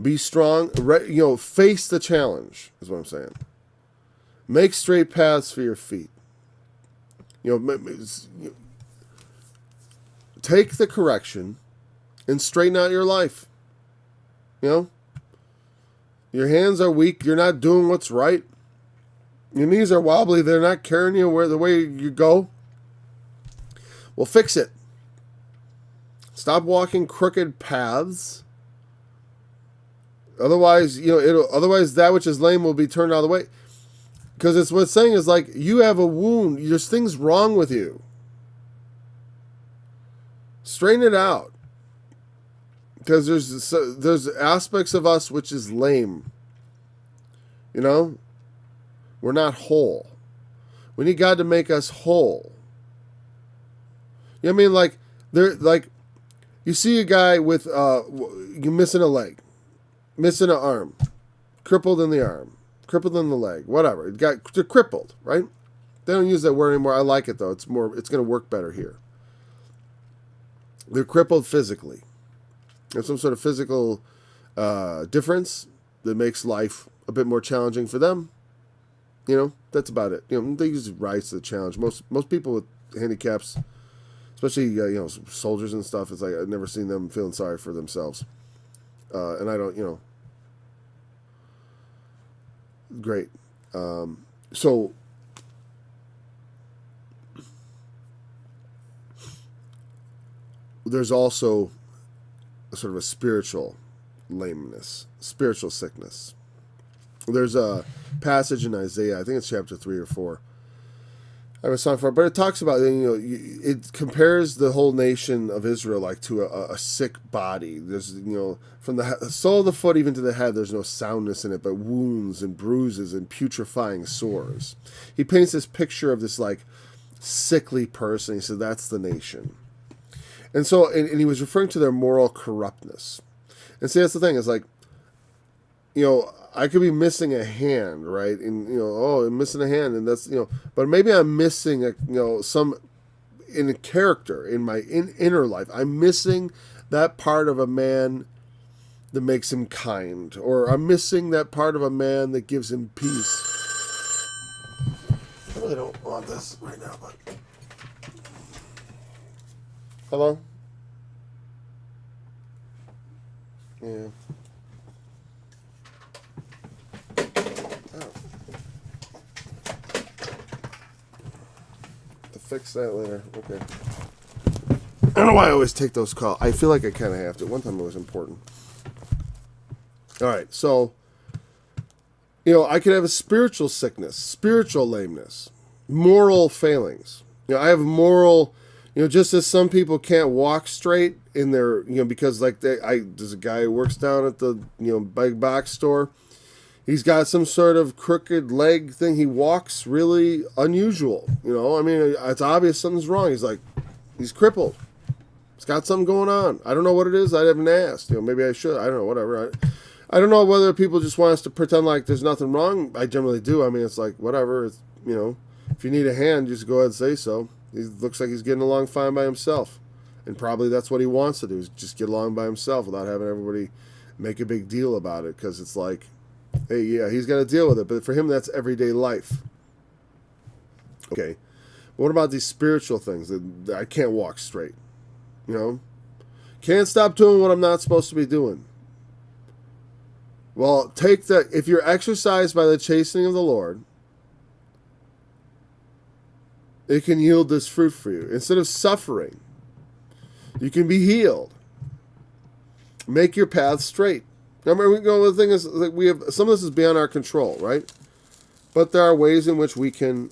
be strong, face the challenge is what I'm saying. Make straight paths for your feet. Take the correction and straighten out your life. Your hands are weak. You're not doing what's right. Your knees are wobbly. They're not carrying you the way you go. Well, fix it. Stop walking crooked paths. Otherwise, otherwise that which is lame will be turned out of the way. Because it's what's saying is like you have a wound. There's things wrong with you. Straighten it out. Because there's aspects of us which is lame. We're not whole. We need God to make us whole. You see a guy with missing a leg, missing an arm, crippled in the arm, crippled in the leg, whatever. They're crippled, right? They don't use that word anymore. I like it though. It's going to work better here. They're crippled physically. There's some sort of physical difference, that makes life a bit more challenging for them. That's about it. They just rise to the challenge. Most people with handicaps, especially soldiers and stuff, it's like I've never seen them feeling sorry for themselves. And I don't, great. So there's also a sort of a spiritual lameness, spiritual sickness. There's a passage in Isaiah, I think it's chapter 3 or 4. I have a song for it, but it talks about, it compares the whole nation of Israel like to a sick body. There's, from the sole of the foot even to the head, there's no soundness in it, but wounds and bruises and putrefying sores. He paints this picture of this like sickly person. He said that's the nation. And so, and he was referring to their moral corruptness. And see, that's the thing, is like, I could be missing a hand, right? And, I'm missing a hand, and that's, but maybe I'm missing some in a character in my inner life. I'm missing that part of a man that makes him kind, or I'm missing that part of a man that gives him peace. I really don't want this right now, but hello? Yeah. Fix that later. Okay. I don't know why I always take those calls. I feel like I kind of have to. One time it was important. All right. So, I could have a spiritual sickness, spiritual lameness, moral failings. I have moral, just as some people can't walk straight in their, because like there's a guy who works down at the, big box store. He's got some sort of crooked leg thing. He walks really unusual. It's obvious something's wrong. He's crippled. He's got something going on. I don't know what it is. I haven't asked. Maybe I should. I don't know. Whatever. I don't know whether people just want us to pretend like there's nothing wrong. I generally do. It's like, whatever. It's, if you need a hand, just go ahead and say so. He looks like he's getting along fine by himself. And probably that's what he wants to do, is just get along by himself without having everybody make a big deal about it. Because it's like, hey, yeah, he's got to deal with it. But for him, that's everyday life. Okay. But what about these spiritual things that I can't walk straight? Can't stop doing what I'm not supposed to be doing. Well, take that. If you're exercised by the chastening of the Lord, it can yield this fruit for you. Instead of suffering, you can be healed. Make your path straight. Remember, the thing is, like, we have some of this is beyond our control, right? But there are ways in which we can.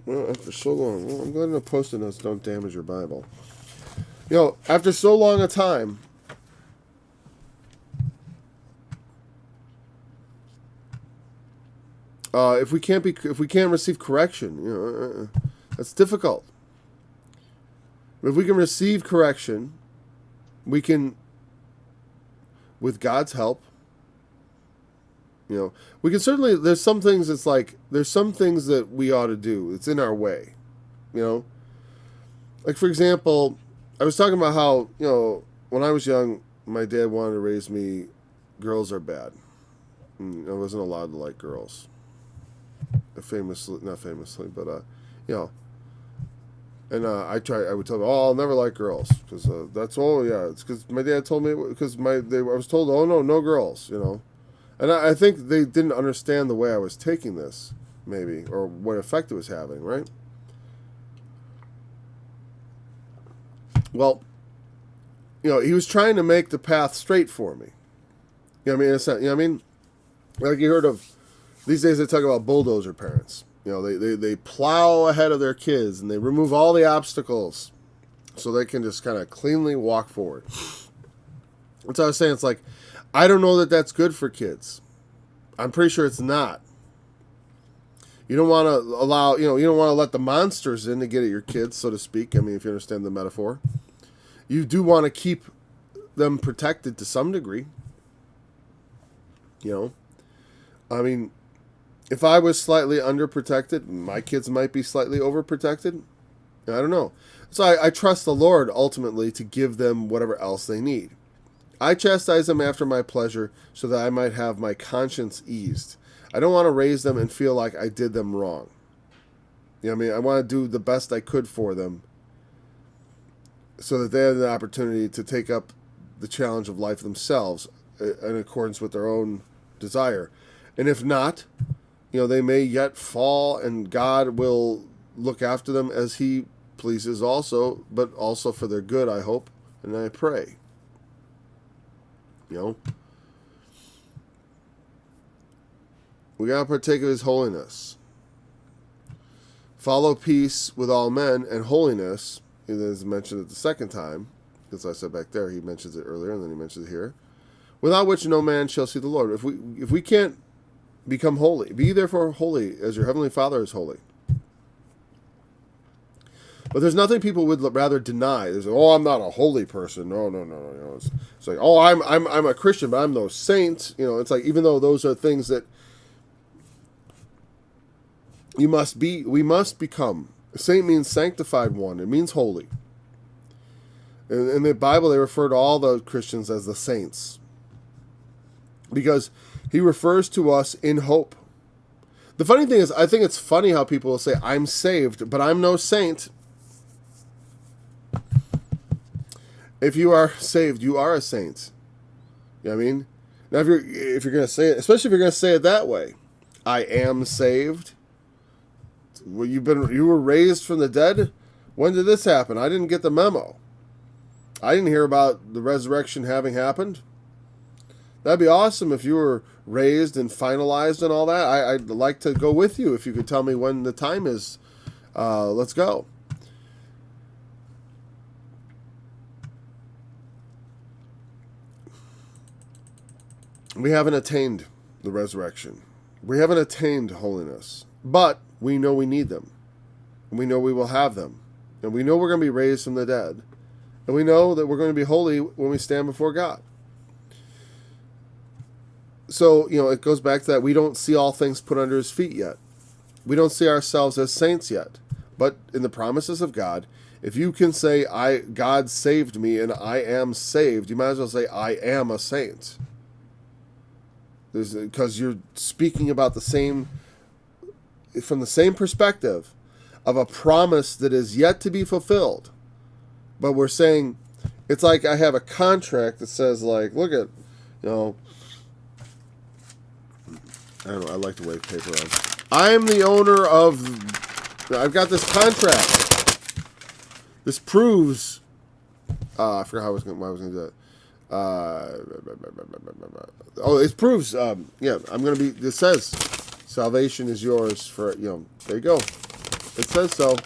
After so long, I'm going to post-it notes. Don't damage your Bible. After so long a time, if we can't receive correction, that's difficult. But if we can receive correction, we can, with God's help, we can certainly, there's some things that we ought to do. It's in our way, Like, for example, I was talking about how, when I was young, my dad wanted to raise me, girls are bad. I wasn't allowed to like girls. Not famously, but, and I would tell them, I'll never like girls, because that's all. Yeah, it's because my dad told me, because I was told, no girls, and I think they didn't understand the way I was taking this, maybe, or what effect it was having, right? Well, he was trying to make the path straight for me. Like you heard of, these days they talk about bulldozer parents. They plow ahead of their kids and they remove all the obstacles so they can just kind of cleanly walk forward. That's what I was saying. It's like, I don't know that that's good for kids. I'm pretty sure it's not. You don't want to allow, you don't want to let the monsters in to get at your kids, so to speak. If you understand the metaphor. You do want to keep them protected to some degree. If I was slightly underprotected, my kids might be slightly overprotected. I don't know. So I trust the Lord ultimately to give them whatever else they need. I chastise them after my pleasure so that I might have my conscience eased. I don't want to raise them and feel like I did them wrong. You know what I mean? I want to do the best I could for them so that they have the opportunity to take up the challenge of life themselves in accordance with their own desire. And if not, they may yet fall, and God will look after them as He pleases also, but also for their good, I hope, and I pray. We got to partake of His holiness. Follow peace with all men and holiness. It is mentioned it the second time, because I said back there, he mentions it earlier, and then he mentions it here. Without which no man shall see the Lord. If we can't become holy, be therefore holy as your heavenly Father is holy. But there's nothing people would rather deny. There's I'm not a holy person. No. It's like, I'm a Christian, but I'm no saint. It's like, even though those are things that we must become. Saint means sanctified one. It means holy. In the Bible, they refer to all the Christians as the saints, because He refers to us in hope. The funny thing is, I think it's funny how people will say, I'm saved, but I'm no saint. If you are saved, you are a saint. You know what I mean? Now, if you're going to say it, especially if you're going to say it that way, I am saved. Well, you were raised from the dead? When did this happen? I didn't get the memo. I didn't hear about the resurrection having happened. That'd be awesome if you were raised and finalized and all that. I'd like to go with you if you could tell me when the time is. Let's go. We haven't attained the resurrection. We haven't attained holiness. But we know we need them. And we know we will have them. And we know we're going to be raised from the dead. And we know that we're going to be holy when we stand before God. So, it goes back to that. We don't see all things put under His feet yet. We don't see ourselves as saints yet. But in the promises of God, if you can say, God saved me and I am saved, you might as well say, I am a saint. Because you're speaking about from the same perspective of a promise that is yet to be fulfilled. But we're saying, it's like I have a contract that says, like, look at, I don't know, I like to wave paper on. I'm the owner of, I've got this contract. This proves, I forgot why I was going to do that. It proves, I'm going to be, it says, salvation is yours for, there you go. It says so.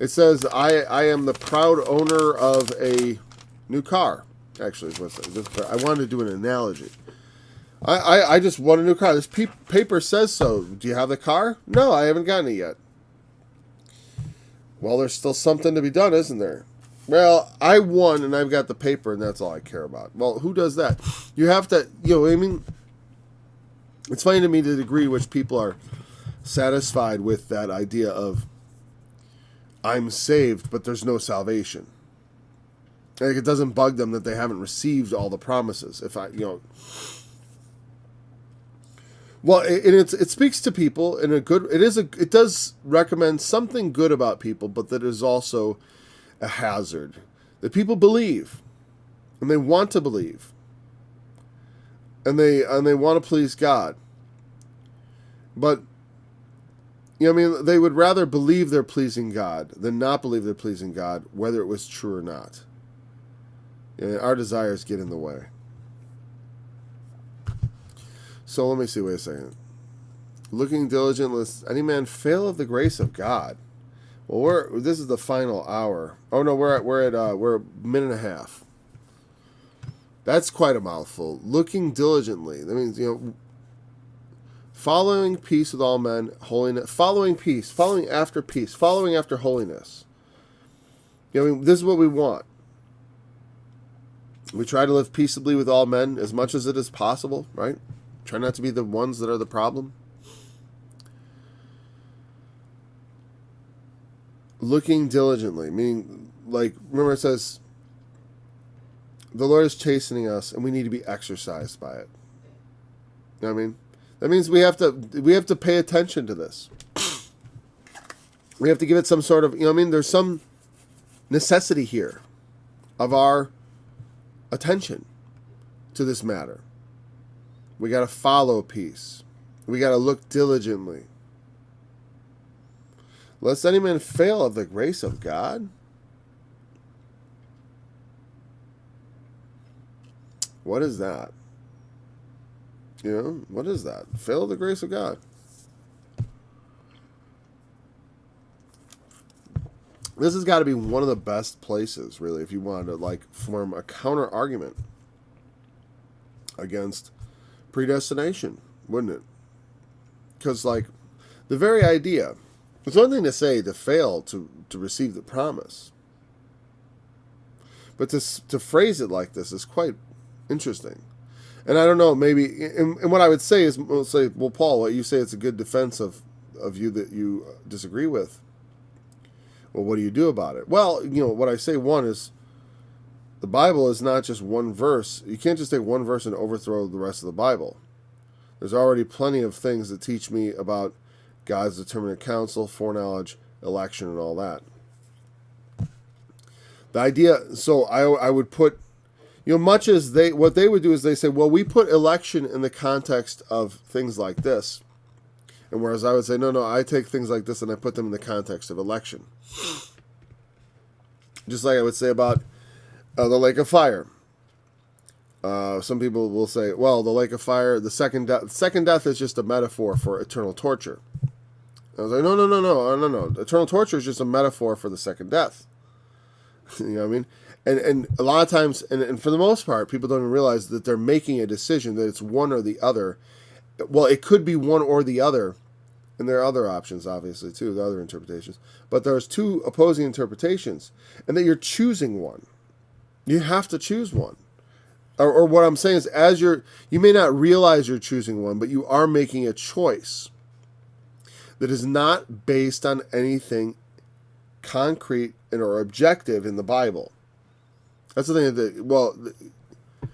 It says, I am the proud owner of a new car. Actually, I wanted to do an analogy. I just want a new car. This paper says so. Do you have the car? No, I haven't gotten it yet. Well, there's still something to be done, isn't there? Well, I won and I've got the paper and that's all I care about. Well, who does that? You have to, it's funny to me the degree which people are satisfied with that idea of I'm saved, but there's no salvation. Like, it doesn't bug them that they haven't received all the promises. Well, it speaks to people in a good. It does recommend something good about people, but that is also a hazard. That people believe, and they want to believe, and they want to please God. But they would rather believe they're pleasing God than not believe they're pleasing God, whether it was true or not. Our desires get in the way. So let me see, wait a second. Looking diligent, lest any man fail of the grace of God. Well, this is the final hour. Oh no, we're a minute and a half. That's quite a mouthful. Looking diligently. That means, following peace with all men, holiness, following peace, following after holiness. This is what we want. We try to live peaceably with all men as much as it is possible, right? Try not to be the ones that are the problem. Looking diligently, meaning, like, remember it says, the Lord is chastening us, and we need to be exercised by it. You know what I mean? That means we have to pay attention to this. We have to give it some sort of, you know what I mean? There's some necessity here of our attention to this matter. We got to follow peace. We got to look diligently. Lest any man fail of the grace of God. What is that? You know, what is that? Fail of the grace of God. This has got to be one of the best places, really, if you wanted to like form a counter argument against predestination, wouldn't it? Because like the very idea, it's one thing to say to fail to receive the promise, but to phrase it like this is quite interesting. And I don't know, maybe, and what I would say is, well, Paul, what you say, it's a good defense of you that you disagree with. Well, what do you do about it? Well, you know, what I say, one is, the Bible is not just one verse. You can't just take one verse and overthrow the rest of the Bible. There's already plenty of things that teach me about God's determinate counsel, foreknowledge, election, and all that. The idea, so I would put, you know, much as what they would do is they say, well, we put election in the context of things like this. And whereas I would say, no, I take things like this and I put them in the context of election. Just like I would say about the lake of fire. Some people will say, well, the lake of fire, the second death is just a metaphor for eternal torture. I was like, no. Eternal torture is just a metaphor for the second death. You know what I mean? And a lot of times, and for the most part, people don't even realize that they're making a decision that it's one or the other. Well, it could be one or the other, and there are other options, obviously, too, the other interpretations. But there's two opposing interpretations, and that you're choosing one. You have to choose one. Or what I'm saying is, you may not realize you're choosing one, but you are making a choice that is not based on anything concrete or objective in the Bible. That's the thing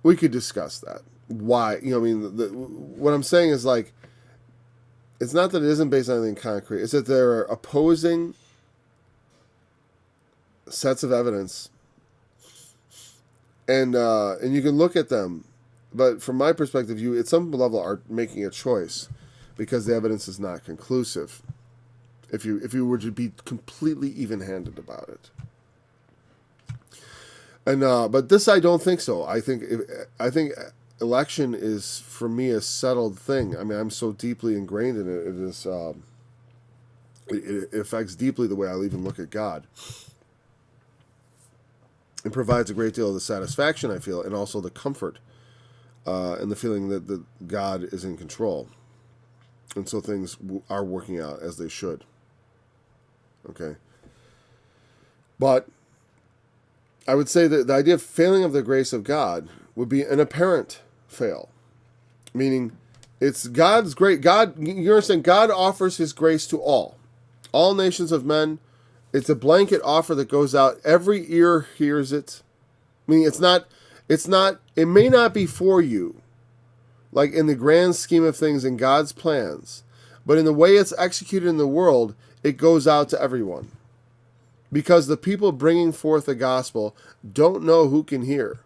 we could discuss that. Why? You know, I mean, what I'm saying is like, it's not that it isn't based on anything concrete. It's that there are opposing sets of evidence, and you can look at them, but from my perspective, you at some level are making a choice because the evidence is not conclusive. If you were to be completely even-handed about it. And but this, I don't think so. I think election is, for me, a settled thing. I mean, I'm so deeply ingrained in it. It is. It affects deeply the way I even look at God. It provides a great deal of the satisfaction I feel, and also the comfort, and the feeling that God is in control, and so things are working out as they should. Okay, but I would say that the idea of failing of the grace of God would be an apparent fail, meaning it's God's great. God, you understand? God offers His grace to all nations of men. It's a blanket offer that goes out. Every ear hears it. Meaning, it's not. It may not be for you, like in the grand scheme of things in God's plans, but in the way it's executed in the world, it goes out to everyone. Because the people bringing forth the gospel don't know who can hear.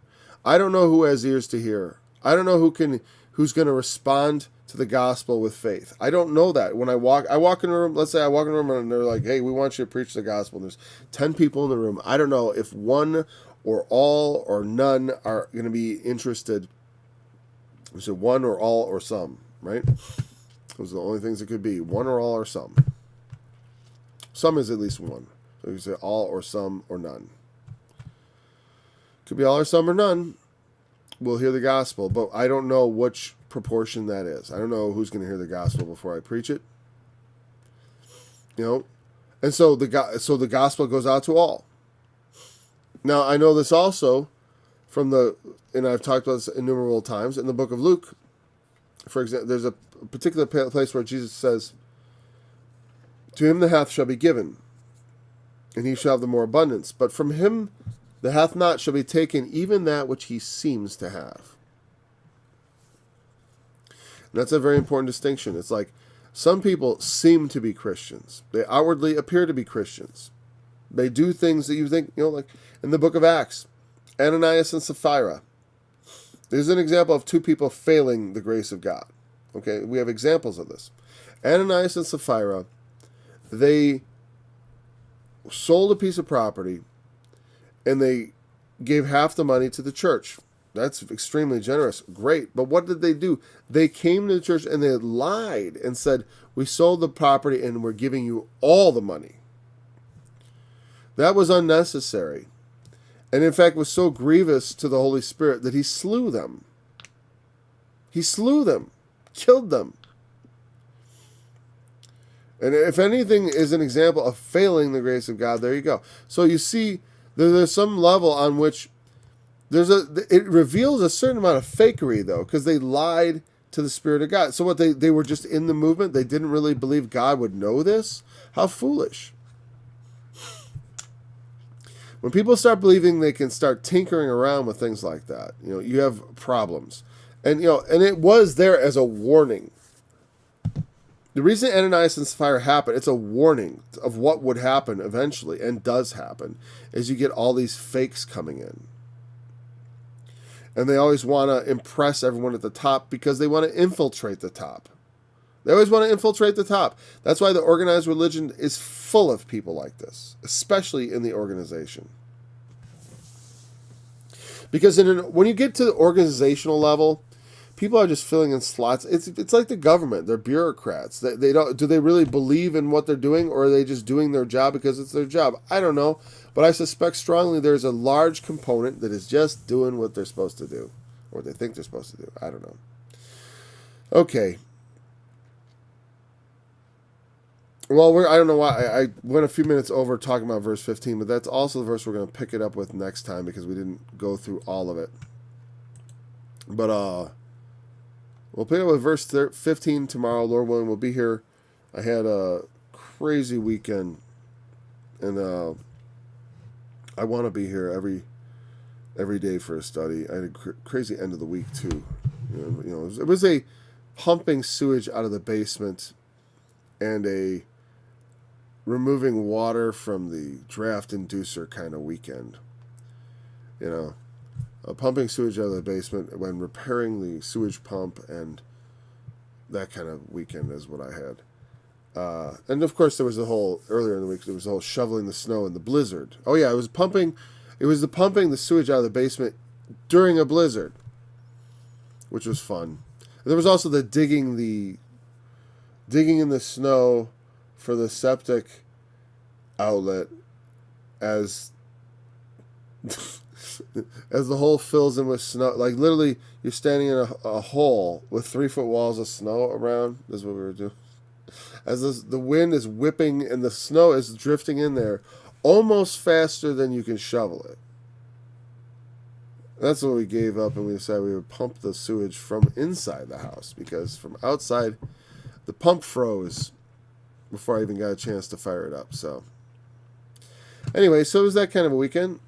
I don't know who has ears to hear. I don't know who's going to respond to the gospel with faith. I don't know that. When I walk in a room, let's say I walk in a room and they're like, hey, we want you to preach the gospel. And there's 10 people in the room. I don't know if one or all or none are going to be interested. So one or all or some, right? Those are the only things it could be. One or all or some. Some is at least one. So you say all or some or none. Could be all or some or none. We'll hear the gospel, but I don't know which proportion that is. I don't know who's going to hear the gospel before I preach it. You know, and so the gospel goes out to all. Now I know this also and I've talked about this innumerable times in the book of Luke. For example, there's a particular place where Jesus says, "To him the hath shall be given, and he shall have the more abundance. But from him that hath not shall be taken, even that which he seems to have. And that's a very important distinction. It's like some people seem to be Christians. They outwardly appear to be Christians. They do things that you think, like in the book of Acts, Ananias and Sapphira. There's an example of two people failing the grace of God. Okay, we have examples of this. Ananias and Sapphira, they sold a piece of property and they gave half the money to the church. That's extremely generous. Great. But what did they do? They came to the church and they lied and said, we sold the property and we're giving you all the money. That was unnecessary. And in fact was so grievous to the Holy Spirit that he slew them. He slew them. Killed them. And if anything is an example of failing the grace of God, there you go. So you see, there's some level on which it reveals a certain amount of fakery, though, because they lied to the Spirit of God. So what, they were just in the movement? They didn't really believe God would know this? How foolish. When people start believing they can start tinkering around with things like that, you have problems. And it was there as a warning. The reason Ananias and Sapphira happened, it's a warning of what would happen eventually, and does happen, is you get all these fakes coming in. And they always want to impress everyone at the top because they want to infiltrate the top. They always want to infiltrate the top. That's why the organized religion is full of people like this, especially in the organization. Because when you get to the organizational level, people are just filling in slots. It's like the government. They're bureaucrats. They don't. Do they really believe in what they're doing, or are they just doing their job because it's their job? I don't know. But I suspect strongly there's a large component that is just doing what they're supposed to do, or they think they're supposed to do. I don't know. Okay. Well, I don't know why I went a few minutes over talking about verse 15, but that's also the verse we're going to pick it up with next time because we didn't go through all of it. But we'll pick up with verse 15 tomorrow, Lord willing. We'll be here. I had a crazy weekend, and I want to be here every day for a study. I had a crazy end of the week too. It was a pumping sewage out of the basement and a removing water from the draft inducer kind of weekend. Pumping sewage out of the basement when repairing the sewage pump, and that kind of weekend is what I had. And of course, earlier in the week, there was a whole shoveling the snow in the blizzard. Oh yeah, it was pumping the sewage out of the basement during a blizzard, which was fun. And there was also the digging in the snow for the septic outlet as the hole fills in with snow. Like literally, you're standing in a hole with 3-foot walls of snow around. This is what we were doing. As the wind is whipping and the snow is drifting in there almost faster than you can shovel it. That's what we gave up, and we decided we would pump the sewage from inside the house, because from outside the pump froze before I even got a chance to fire it up. So anyway, so it was that kind of a weekend.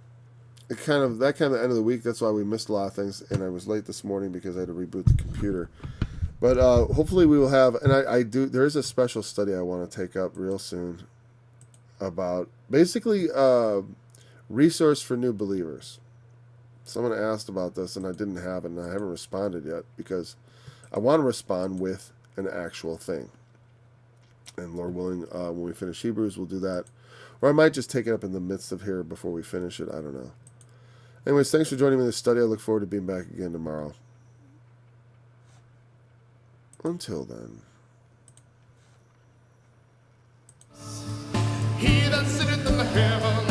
That kind of the end of the week. That's why we missed a lot of things, and I was late this morning because I had to reboot the computer. But hopefully we will have, and there is a special study I want to take up real soon about basically resource for new believers. Someone asked about this, and I didn't have it, and I haven't responded yet because I want to respond with an actual thing. And Lord willing, when we finish Hebrews, we'll do that. Or I might just take it up in the midst of here before we finish it. I don't know. Anyways, thanks for joining me in this study. I look forward to being back again tomorrow. Until then. He that sitteth in the heavens